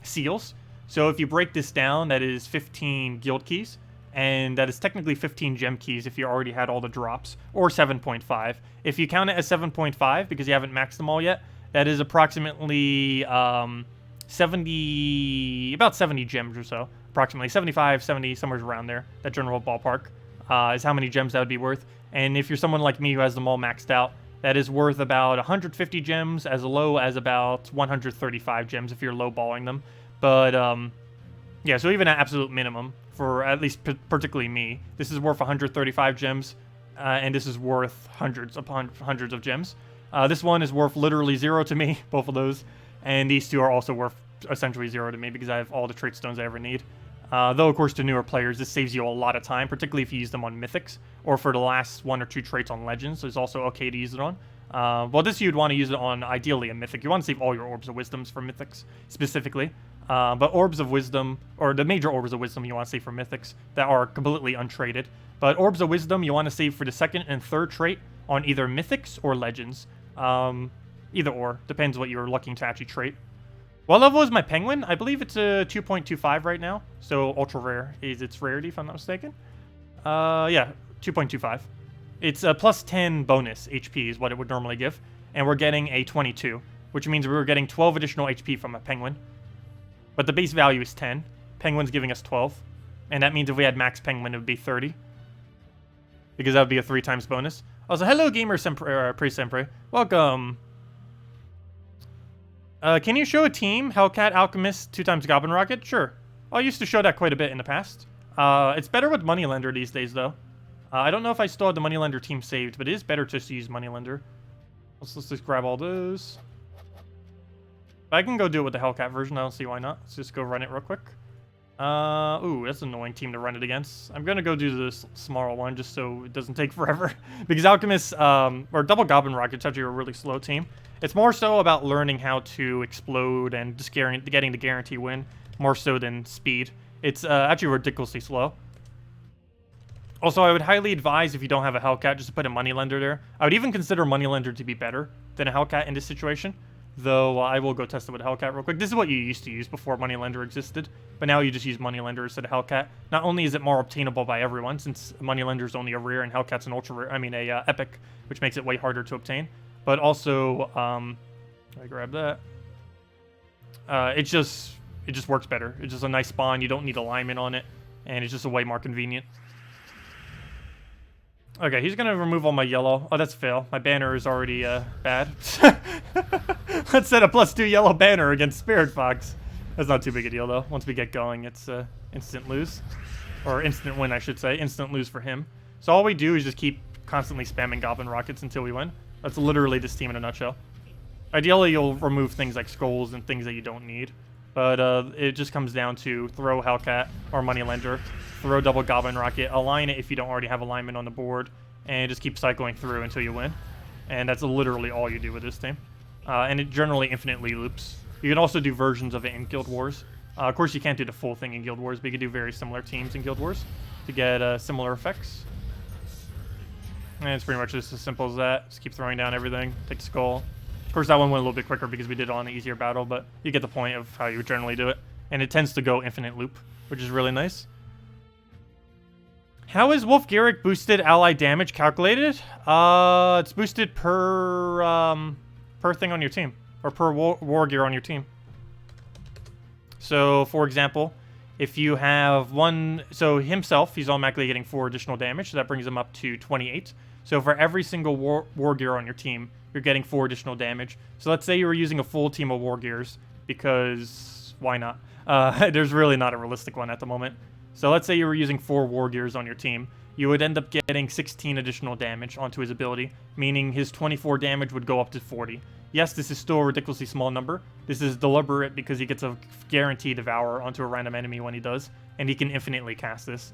seals. So if you break this down, that is 15 guild keys. And that is technically 15 gem keys if you already had all the drops. Or 7.5. If you count it as 7.5, because you haven't maxed them all yet, that is approximately about 70 gems or so. Approximately 75, 70, somewhere around there. That general ballpark is how many gems that would be worth. And if you're someone like me who has them all maxed out, that is worth about 150 gems, as low as about 135 gems if you're lowballing them. But, yeah, so even at absolute minimum, for at least particularly me, this is worth 135 gems, and this is worth hundreds upon hundreds of gems. This one is worth literally 0 to me, both of those, and these two are also worth essentially 0 to me because I have all the trait stones I ever need. Though, of course, to newer players, this saves you a lot of time, particularly if you use them on Mythics, or for the last 1 or 2 traits on Legends, so it's also okay to use it on. Well, this you'd want to use it on, ideally, a Mythic. You want to save all your Orbs of Wisdoms for Mythics, specifically. But Orbs of Wisdom, or the major Orbs of Wisdom you want to save for Mythics that are completely untraded. But Orbs of Wisdom you want to save for the 2nd and 3rd trait on either Mythics or Legends. Either or, depends what you're looking to actually trait. What level is my penguin? I believe it's a 2.25 right now, so ultra rare is its rarity, if I'm not mistaken. Yeah, 2.25. It's a plus 10 bonus HP is what it would normally give, and we're getting a 22, which means we were getting 12 additional HP from a penguin. But the base value is 10. Penguin's giving us 12, and that means if we had max penguin, it would be 30. Because that would be a 3 times bonus. Also, hello, Gamer Pre-Sempre. Welcome. Can you show a team? Hellcat, Alchemist, 2 times Goblin Rocket? Sure. I used to show that quite a bit in the past. It's better with Moneylender these days, though. I don't know if I still have the Moneylender team saved, but it is better just to use Moneylender. Let's just grab all those. I can go do it with the Hellcat version. I don't see why not. Let's just go run it real quick. Ooh, that's an annoying team to run it against. I'm gonna go do this smaller one just so it doesn't take forever. Because Alchemist, or Double Goblin Rocket's actually a really slow team. It's more so about learning how to explode and just getting the guarantee win, more so than speed. It's actually ridiculously slow. Also, I would highly advise if you don't have a Hellcat, just to put a Moneylender there. I would even consider Moneylender to be better than a Hellcat in this situation. Though I will go test it with Hellcat real quick. This is what you used to use before Moneylender existed, but now you just use Moneylender instead of Hellcat. Not only is it more obtainable by everyone, since Moneylender is only a rare and Hellcat's an ultra rare, a epic, which makes it way harder to obtain. But also, I grab that. It just works better. It's just a nice spawn. You don't need alignment on it, and it's just a way more convenient. Okay, he's gonna remove all my yellow. Oh, that's fail. My banner is already bad. Let's set a +2 yellow banner against Spirit Fox. That's not too big a deal though. Once we get going, it's instant lose, or instant win, I should say. Instant lose for him. So all we do is just keep constantly spamming Goblin Rockets until we win. That's literally this team in a nutshell. Ideally, you'll remove things like scrolls and things that you don't need. But it just comes down to throw Hellcat or Moneylender, throw Double Goblin Rocket, align it if you don't already have alignment on the board, and just keep cycling through until you win. And that's literally all you do with this team. And it generally infinitely loops. You can also do versions of it in Guild Wars. Of course, you can't do the full thing in Guild Wars, but you can do very similar teams in Guild Wars to get similar effects. And it's pretty much just as simple as that. Just keep throwing down everything, take the skull. Of course, that one went a little bit quicker because we did it on an easier battle, but you get the point of how you would generally do it. And it tends to go infinite loop, which is really nice. How is Wolf Garrick boosted ally damage calculated? It's boosted per thing on your team, or per war gear on your team. So, for example, if you have one, so himself, he's automatically getting 4 additional damage, so that brings him up to 28. So for every single war gear on your team, you're getting 4 additional damage. So let's say you were using a full team of war gears, because why not? There's really not a realistic one at the moment. So let's say you were using 4 war gears on your team. You would end up getting 16 additional damage onto his ability, meaning his 24 damage would go up to 40. Yes, this is still a ridiculously small number. This is deliberate because he gets a guaranteed devour onto a random enemy when he does, and he can infinitely cast this.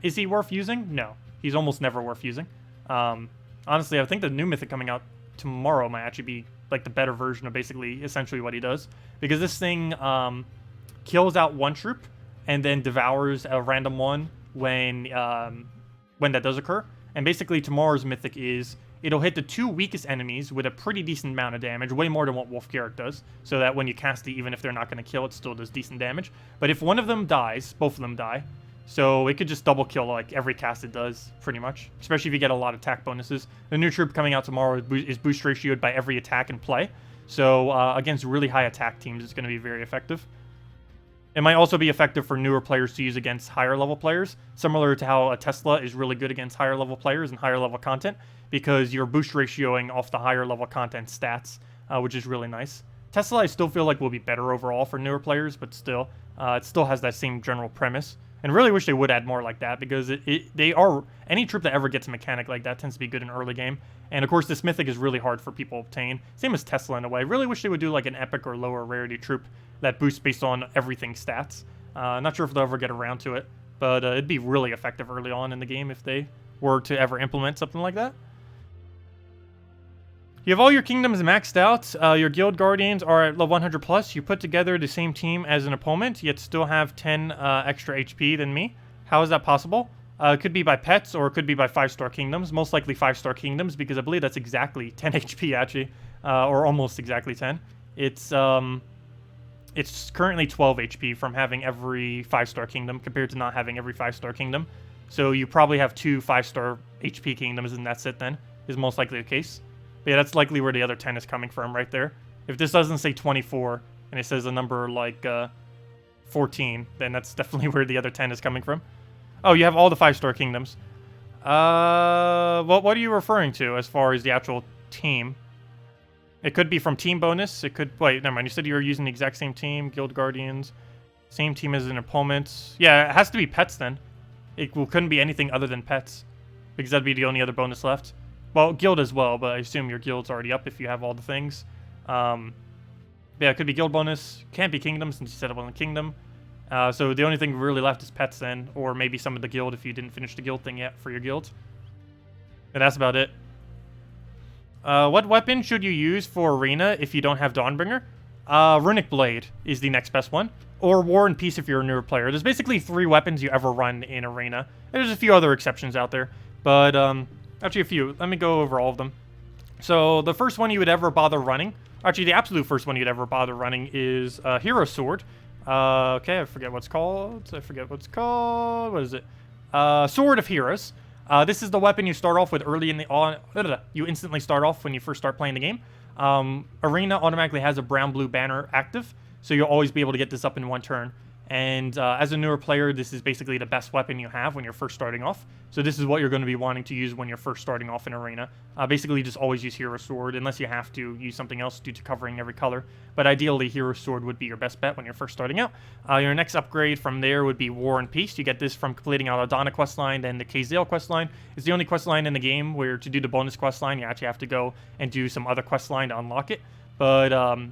Is he worth using? No. He's almost never worth using. Honestly, I think the new Mythic coming out tomorrow might actually be like the better version of basically essentially what he does, because this thing kills out one troop and then devours a random one when that does occur. And basically tomorrow's Mythic is it'll hit the 2 weakest enemies with a pretty decent amount of damage, way more than what Wolf Garrick does, so that when you cast it, even if they're not going to kill, it still does decent damage. But if one of them dies, both of them die. So it could just double kill like every cast it does, pretty much. Especially if you get a lot of attack bonuses. The new troop coming out tomorrow is boost ratioed by every attack in play. So against really high attack teams, it's going to be very effective. It might also be effective for newer players to use against higher level players, similar to how a Tesla is really good against higher level players and higher level content, because you're boost ratioing off the higher level content stats, which is really nice. Tesla I still feel like will be better overall for newer players, but still, it still has that same general premise. And really wish they would add more like that, because any troop that ever gets a mechanic like that tends to be good in early game. And of course, this Mythic is really hard for people to obtain. Same as Tesla in a way. Really wish they would do like an epic or lower rarity troop that boost based on everything stats. Not sure if they'll ever get around to it, but it'd be really effective early on in the game if they were to ever implement something like that. You have all your kingdoms maxed out. Your guild guardians are at level 100 plus. You put together the same team as an opponent, yet still have 10 extra HP than me. How is that possible? It could be by pets, or it could be by 5-star kingdoms. Most likely 5-star kingdoms, because I believe that's exactly 10 HP actually, or almost exactly 10. It's currently 12 HP from having every 5-star kingdom compared to not having every 5-star kingdom. So you probably have 2 5-star HP kingdoms, and that's it then, is most likely the case. But yeah, that's likely where the other 10 is coming from right there. If this doesn't say 24, and it says a number like 14, then that's definitely where the other 10 is coming from. Oh, you have all the 5-star kingdoms. What are you referring to as far as the actual team? It could be from team bonus. It could... Wait, never mind. You said you were using the exact same team. Guild Guardians. Same team as an opponent. Yeah, it has to be pets then. It couldn't be anything other than pets, because that'd be the only other bonus left. Well, guild as well, but I assume your guild's already up if you have all the things. Yeah, it could be guild bonus. Can't be kingdom since you set up on the kingdom. So the only thing really left is pets then, or maybe some of the guild if you didn't finish the guild thing yet for your guild. And that's about it. What weapon should you use for Arena if you don't have Dawnbringer? Runic Blade is the next best one. Or War and Peace if you're a newer player. There's basically 3 weapons you ever run in Arena. There's a few other exceptions out there, but actually a few. Let me go over all of them. So the first one you would ever bother running, actually the absolute first one you'd ever bother running is Hero Sword. Okay, I forget what's called. What is it? Sword of Heroes. This is the weapon you start off with early in the... You instantly start off when you first start playing the game. Arena automatically has a brown-blue banner active, so you'll always be able to get this up in 1 turn. And as a newer player, this is basically the best weapon you have when you're first starting off. So this is what you're going to be wanting to use when you're first starting off in Arena. Basically, just always use Hero Sword, unless you have to use something else due to covering every color. But ideally, Hero Sword would be your best bet when you're first starting out. Your next upgrade from there would be War and Peace. You get this from completing Aldana questline, then the Kazale questline. It's the only questline in the game where to do the bonus questline, you actually have to go and do some other questline to unlock it. But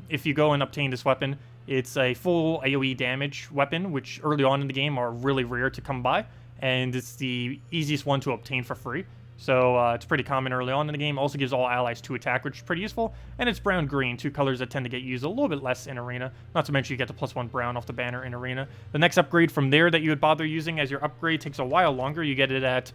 if you go and obtain this weapon, it's a full AoE damage weapon, which early on in the game are really rare to come by, and it's the easiest one to obtain for free. So it's pretty common early on in the game. Also gives all allies 2 attack, which is pretty useful. And it's brown-green, 2 colors that tend to get used a little bit less in Arena. Not to mention you get the +1 brown off the banner in Arena. The next upgrade from there that you would bother using as your upgrade takes a while longer. You get it at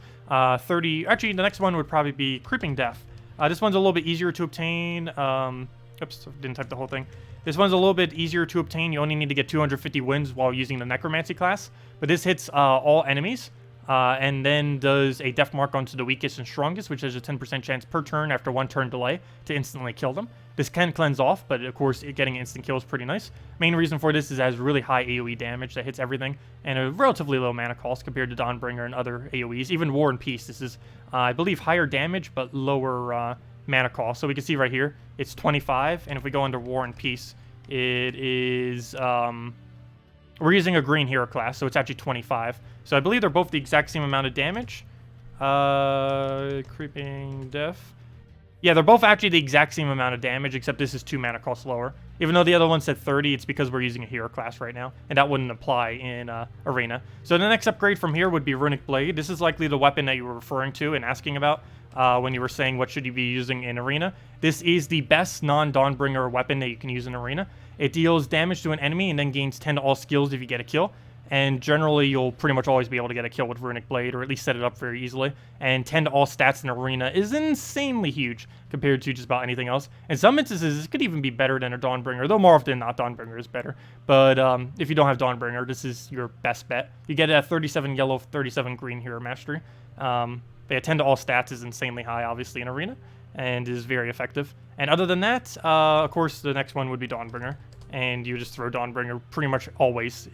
30... Actually, the next one would probably be Creeping Death. This one's a little bit easier to obtain. Oops, didn't type the whole thing. This one's a little bit easier to obtain. You only need to get 250 wins while using the Necromancy class. But this hits all enemies, and then does a death mark onto the weakest and strongest, which has a 10% chance per turn after 1 turn delay to instantly kill them. This can cleanse off, but of course, getting an instant kill is pretty nice. Main reason for this is it has really high AoE damage that hits everything, and a relatively low mana cost compared to Dawnbringer and other AoEs. Even War and Peace, this is, I believe, higher damage, but lower mana cost. So we can see right here, it's 25, and if we go under War and Peace, it is, we're using a green hero class, so it's actually 25. So I believe they're both the exact same amount of damage. Creeping Death. Yeah, they're both actually the exact same amount of damage, except this is 2 mana cost lower. Even though the other one said 30, it's because we're using a hero class right now, and that wouldn't apply in Arena. So the next upgrade from here would be Runic Blade. This is likely the weapon that you were referring to and asking about when you were saying what should you be using in Arena. This is the best non-Dawnbringer weapon that you can use in Arena. It deals damage to an enemy and then gains 10 to all skills if you get a kill. And generally, you'll pretty much always be able to get a kill with Runic Blade, or at least set it up very easily. And 10 to all stats in Arena is insanely huge compared to just about anything else. In some instances, this could even be better than a Dawnbringer, though more often than not, Dawnbringer is better. But if you don't have Dawnbringer, this is your best bet. You get it at 37 yellow, 37 green hero mastery. But yeah, 10 to all stats is insanely high, obviously, in Arena, and is very effective. And other than that, of course, the next one would be Dawnbringer. And you just throw Dawnbringer pretty much always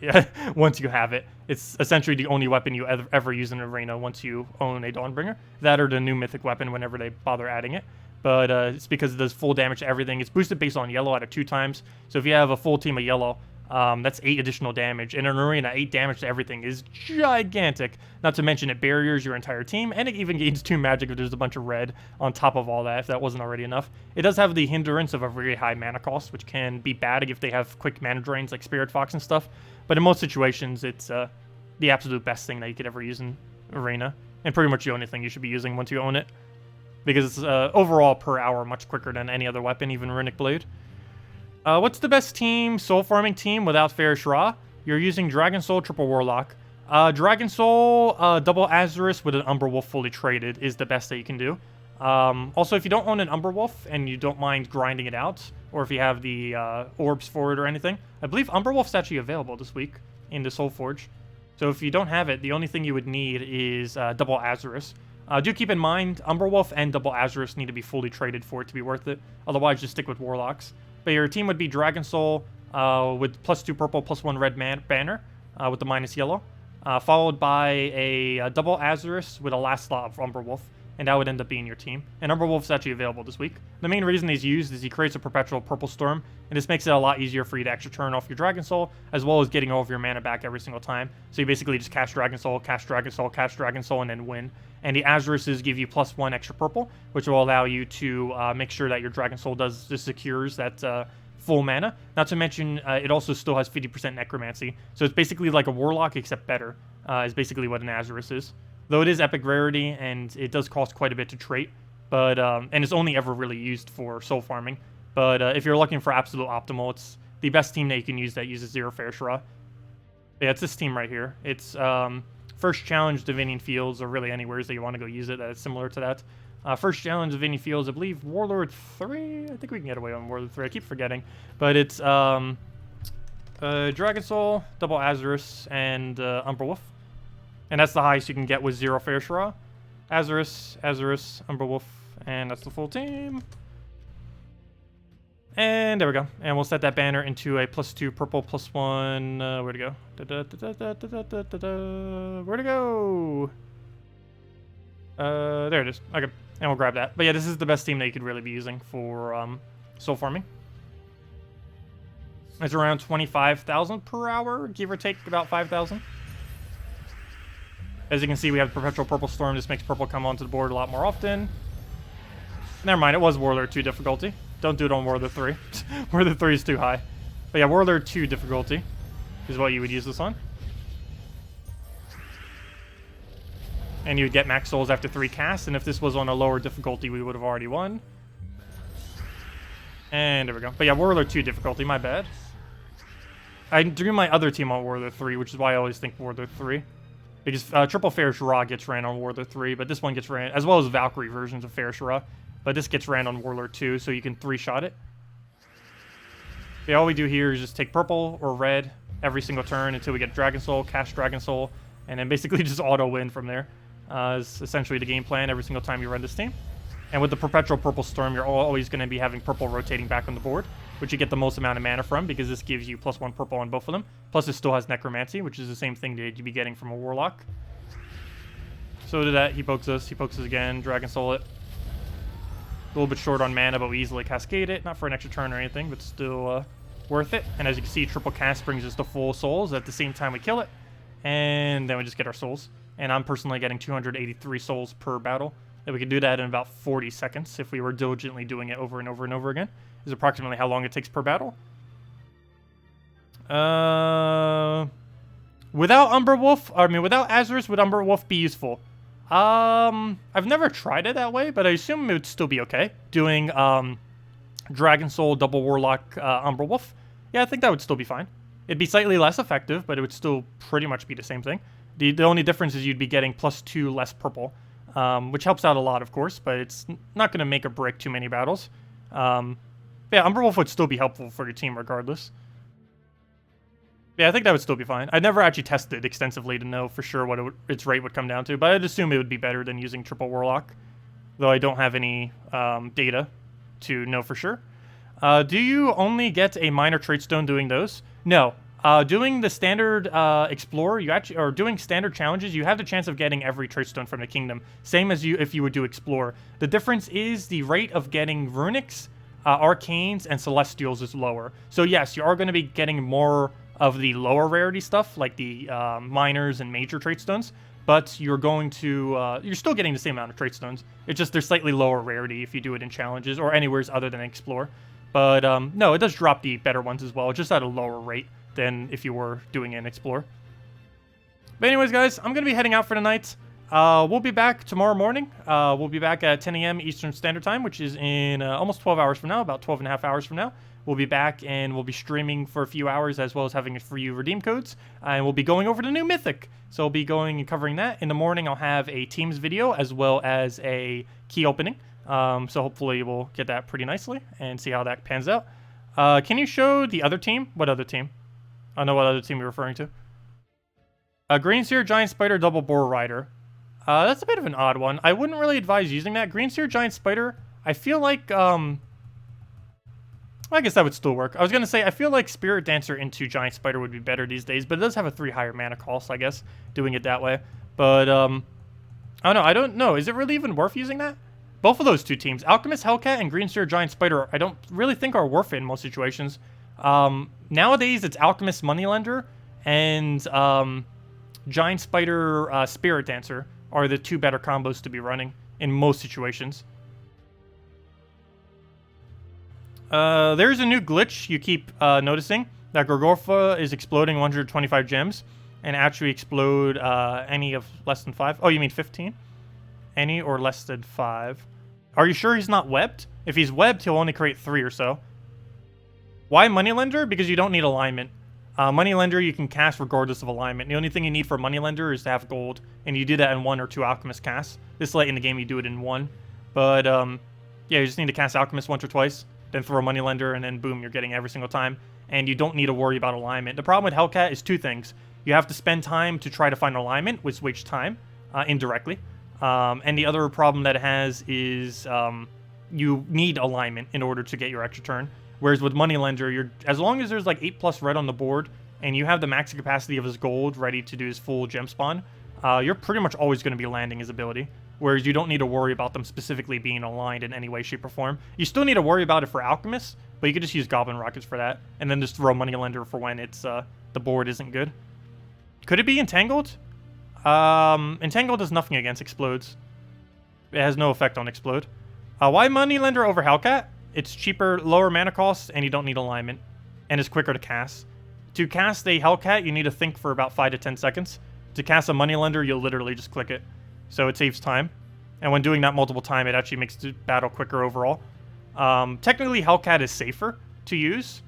once you have it. It's essentially the only weapon you ever use in Arena once you own a Dawnbringer. That or the new Mythic weapon whenever they bother adding it. But it's because it does full damage to everything. It's boosted based on yellow out of 2 times. So if you have a full team of yellow, That's 8 additional damage. In an arena, 8 damage to everything is gigantic. Not to mention it barriers your entire team, and it even gains 2 magic if there's a bunch of red on top of all that, if that wasn't already enough. It does have the hindrance of a very high mana cost, which can be bad if they have quick mana drains like Spirit Fox and stuff. But in most situations, it's the absolute best thing that you could ever use in arena. And pretty much the only thing you should be using once you own it. Because it's overall per hour much quicker than any other weapon, even Runic Blade. What's the best team, soul farming team without Pharos-Ra? You're using Dragon Soul, Triple Warlock. Dragon Soul, Double Azurus with an Umberwolf fully traded is the best that you can do. Also, if you don't own an Umberwolf and you don't mind grinding it out, or if you have the orbs for it or anything, I believe Umberwolf's actually available this week in the Soul Forge. So if you don't have it, the only thing you would need is Double Azurus. Do keep in mind, Umberwolf and Double Azurus need to be fully traded for it to be worth it. Otherwise, just stick with Warlocks. But your team would be Dragon Soul with +2 purple, +1 red banner with the minus yellow, followed by a Double Azurus with a last slot of Umberwolf, and that would end up being your team. And Umberwolf's actually available this week. The main reason he's used is he creates a perpetual purple storm, and this makes it a lot easier for you to actually turn off your Dragon Soul, as well as getting all of your mana back every single time. So you basically just cast Dragon Soul, cast Dragon Soul, cast Dragon Soul, and then win. And the Azuruses give you +1 extra purple, which will allow you to make sure that your Dragon Soul secures that full mana. Not to mention, it also still has 50% Necromancy. So it's basically like a Warlock, except better, is basically what an Azurus is. Though it is epic rarity, and it does cost quite a bit to trait, but and it's only ever really used for soul farming. But if you're looking for absolute optimal, it's the best team that you can use that uses 0 Pharos-Ra. Yeah, it's this team right here. It's First Challenge, Divinian Fields, or really anywhere that you want to go use it that's similar to that. First Challenge, Divinian Fields, I believe Warlord 3? I think we can get away on Warlord 3. I keep forgetting. But it's Dragon Soul, Double Azurus, and Umberwolf. And that's the highest you can get with 0 Pharos-Ra. Azurus, Umberwolf, and that's the full team. And there we go. And we'll set that banner into a +2 purple, +1. Where'd it go? Where'd it go? There it is. Okay. And we'll grab that. But yeah, this is the best team that you could really be using for soul farming. It's around 25,000 per hour, give or take about 5,000. As you can see, we have Perpetual Purple Storm. This makes purple come onto the board a lot more often. Never mind, it was Warlord 2 difficulty. Don't do it on Warlord 3. Warlord 3 is too high. But yeah, Warlord 2 difficulty is what you would use this on. And you would get max souls after 3 casts, and if this was on a lower difficulty, we would have already won. And there we go. But yeah, Warlord 2 difficulty, my bad. I drew my other team on Warlord 3, which is why I always think Warlord 3. Because Triple Pharos-Ra gets ran on Warlord 3, but this one gets ran, as well as Valkyrie versions of Pharos-Ra. But this gets ran on Warlord 2, so you can 3-shot it. Yeah, all we do here is just take purple or red every single turn until we get Dragon Soul, cast Dragon Soul, and then basically just auto-win from there. Is essentially the game plan every single time you run this team. And with the Perpetual Purple Storm, you're always going to be having purple rotating back on the board, which you get the most amount of mana from, because this gives you +1 purple on both of them. Plus, it still has Necromancy, which is the same thing that you'd be getting from a Warlock. So to that, he pokes us again, Dragon Soul it. A little bit short on mana, but we easily cascade it. Not for an extra turn or anything, but still worth it. And as you can see, triple cast brings us to full souls. At the same time, we kill it. And then we just get our souls. And I'm personally getting 283 souls per battle. And we could do that in about 40 seconds if we were diligently doing it over and over and over again. Is approximately how long it takes per battle. Without Azurus, would Umberwolf be useful? I've never tried it that way, but I assume it would still be okay. Doing Dragon Soul, Double Warlock, Umberwolf. Yeah, I think that would still be fine. It'd be slightly less effective, but it would still pretty much be the same thing. The only difference is you'd be getting +2 less purple, which helps out a lot, of course, but it's not going to make or break too many battles. Yeah, Umberwolf would still be helpful for your team regardless. Yeah, I think that would still be fine. I never actually tested extensively to know for sure what its rate would come down to, but I'd assume it would be better than using Triple Warlock, though I don't have any data to know for sure. Do you only get a minor trait stone doing those? No. Doing the standard Explorer, or doing standard challenges, you have the chance of getting every trait stone from the kingdom, same as if you would do Explorer. The difference is the rate of getting runics Arcanes and Celestials is lower. So yes, you are going to be getting more of the lower rarity stuff, like the minors and major trait stones, but you're going to, you're still getting the same amount of trait stones. It's just they're slightly lower rarity if you do it in challenges or anywhere other than Explore. But no, it does drop the better ones as well, just at a lower rate than if you were doing it in Explore. But anyways, guys, I'm going to be heading out for the night. We'll be back tomorrow morning. We'll be back at 10 a.m. Eastern Standard Time, which is in almost 12 hours from now, about 12 and a half hours from now. We'll be back and we'll be streaming for a few hours as well as having for you redeem codes. And we'll be going over the new Mythic. So I'll be going and covering that. In the morning, I'll have a Teams video as well as a key opening. So hopefully we'll get that pretty nicely and see how that pans out. Can you show the other team? What other team? I don't know what other team you're referring to. Green Seer, Giant Spider, Double Boar Rider. That's a bit of an odd one. I wouldn't really advise using that. Green Seer, Giant Spider, I feel like, I guess that would still work. I was going to say, I feel like Spirit Dancer into Giant Spider would be better these days, but it does have a 3 higher mana cost, I guess, doing it that way. But, I don't know. Is it really even worth using that? Both of those two teams, Alchemist, Hellcat, and Green Seer, Giant Spider, I don't really think are worth it in most situations. Nowadays, it's Alchemist, Moneylender, and, Giant Spider, Spirit Dancer are the 2 better combos to be running in most situations. There's a new glitch you keep noticing, that Gorgorfa is exploding 125 gems and actually explode any of less than 5. Oh, you mean 15? Any or less than 5. Are you sure he's not webbed? If he's webbed, he'll only create 3 or so. Why Moneylender? Because you don't need alignment. Moneylender you can cast regardless of alignment. The only thing you need for Moneylender is to have gold, and you do that in 1 or 2 Alchemist casts. This late in the game you do it in 1. But, yeah, you just need to cast Alchemist once or twice, then throw a Moneylender, and then boom, you're getting every single time. And you don't need to worry about alignment. The problem with Hellcat is 2 things. You have to spend time to try to find alignment, which wastes time, indirectly. And the other problem that it has is you need alignment in order to get your extra turn. Whereas with Moneylender, as long as there's like 8+ red on the board, and you have the max capacity of his gold ready to do his full gem spawn, you're pretty much always going to be landing his ability. Whereas you don't need to worry about them specifically being aligned in any way, shape, or form. You still need to worry about it for Alchemists, but you could just use Goblin Rockets for that, and then just throw Moneylender for when it's the board isn't good. Could it be Entangled? Entangled does nothing against Explodes. It has no effect on Explode. Why Moneylender over Hellcat? It's cheaper, lower mana costs, and you don't need alignment. And it's quicker to cast. To cast a Hellcat, you need to think for about 5 to 10 seconds. To cast a Moneylender, you'll literally just click it. So it saves time. And when doing that multiple times, it actually makes the battle quicker overall. Technically, Hellcat is safer to use,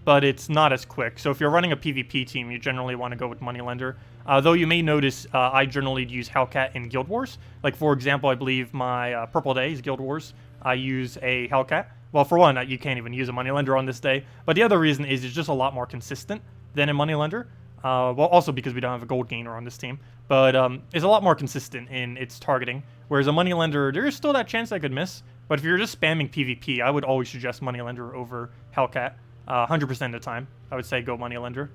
but it's not as quick. So if you're running a PvP team, you generally want to go with Moneylender. Though you may notice I generally use Hellcat in Guild Wars. Like, for example, I believe my Purple Days Guild Wars, I use a Hellcat. Well, for one, you can't even use a Moneylender on this day. But the other reason is it's just a lot more consistent than a Moneylender. Well, also because we don't have a gold gainer on this team. But it's a lot more consistent in its targeting. Whereas a Moneylender, there is still that chance I could miss. But if you're just spamming PvP, I would always suggest Moneylender over Hellcat. 100% of the time, I would say go Moneylender.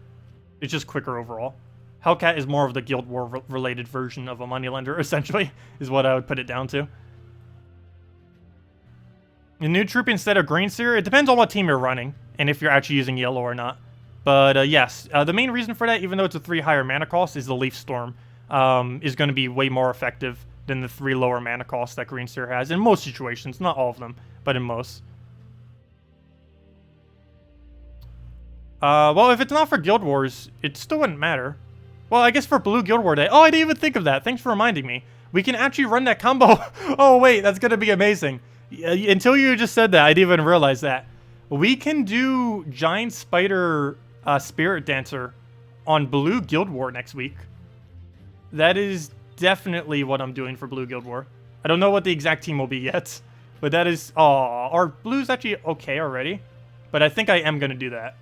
It's just quicker overall. Hellcat is more of the Guild War related version of a Moneylender, essentially, is what I would put it down to. A new troop instead of Green Seer, it depends on what team you're running, and if you're actually using yellow or not. But yes, the main reason for that, even though it's a 3 higher mana cost, is the Leaf Storm is going to be way more effective than the 3 lower mana costs that Green Seer has, in most situations, not all of them, but in most. Well, if it's not for Guild Wars, it still wouldn't matter. Well, I guess for Blue Guild War Day. Oh, I didn't even think of that. Thanks for reminding me. We can actually run that combo. Oh, wait, that's going to be amazing. Until you just said that, I didn't even realize that. We can do Giant Spider Spirit Dancer on Blue Guild War next week. That is definitely what I'm doing for Blue Guild War. I don't know what the exact team will be yet, but that is... Oh, our Blue's actually okay already, but I think I am going to do that.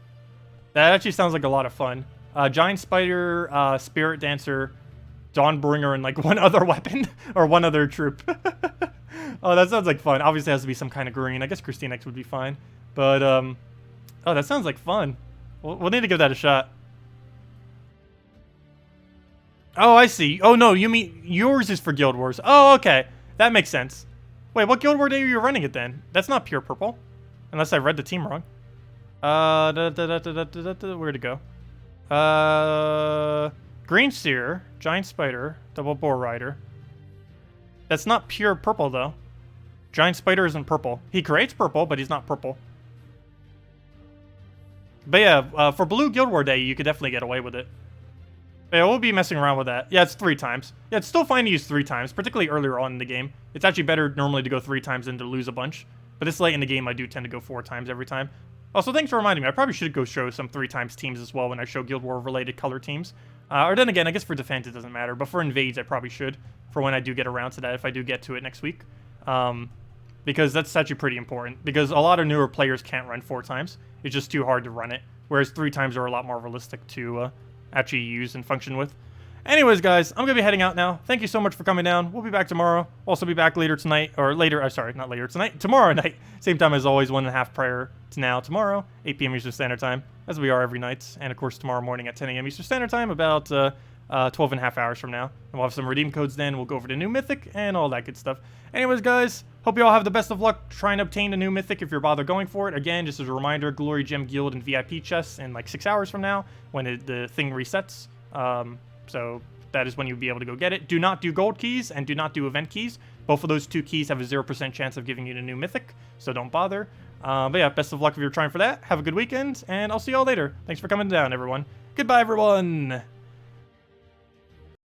That actually sounds like a lot of fun. Giant Spider, Spirit Dancer, Dawnbringer, and like one other weapon, or one other troop. Oh, that sounds like fun. Obviously, it has to be some kind of green. I guess Christine-X would be fine. But, oh, that sounds like fun. We'll need to give that a shot. Oh, I see. Oh, no, you mean yours is for Guild Wars. Oh, okay. That makes sense. Wait, what Guild War day are you running it then? That's not pure purple. Unless I read the team wrong. Where'd it go? Green Seer, Giant Spider, Double Boar Rider. That's not pure purple, though. Giant Spider isn't purple. He creates purple, but he's not purple. But yeah, for Blue Guild War Day, you could definitely get away with it. But yeah, we'll be messing around with that. Yeah, it's 3 times. Yeah, it's still fine to use 3 times, particularly earlier on in the game. It's actually better normally to go 3 times than to lose a bunch. But this late in the game, I do tend to go 4 times every time. Also, thanks for reminding me. I probably should go show some 3 times teams as well when I show Guild War-related color teams. Or then again, I guess for defense it doesn't matter. But for invades, I probably should. For when I do get around to that, if I do get to it next week. Because that's actually pretty important. Because a lot of newer players can't run 4 times. It's just too hard to run it. Whereas 3 times are a lot more realistic to actually use and function with. Anyways, guys, I'm going to be heading out now. Thank you so much for coming down. We'll be back tomorrow. Also be back later tonight. Or later, sorry, not later tonight. Tomorrow night. Same time as always, 1.5 prior to now. Tomorrow, 8 p.m. Eastern Standard Time. As we are every night. And of course, tomorrow morning at 10 a.m. Eastern Standard Time. About 12.5 hours from now. And we'll have some redeem codes then. We'll go over to new Mythic and all that good stuff. Anyways, guys, hope you all have the best of luck trying to obtain a new Mythic if you're bothered going for it. Again, just as a reminder, Glory Gem Guild and VIP chests in like 6 hours from now when the thing resets. So that is when you'll be able to go get it. Do not do gold keys and do not do event keys. Both of those 2 keys have a 0% chance of giving you a new Mythic, so don't bother. But yeah, best of luck if you're trying for that. Have a good weekend, and I'll see y'all later. Thanks for coming down, everyone. Goodbye, everyone!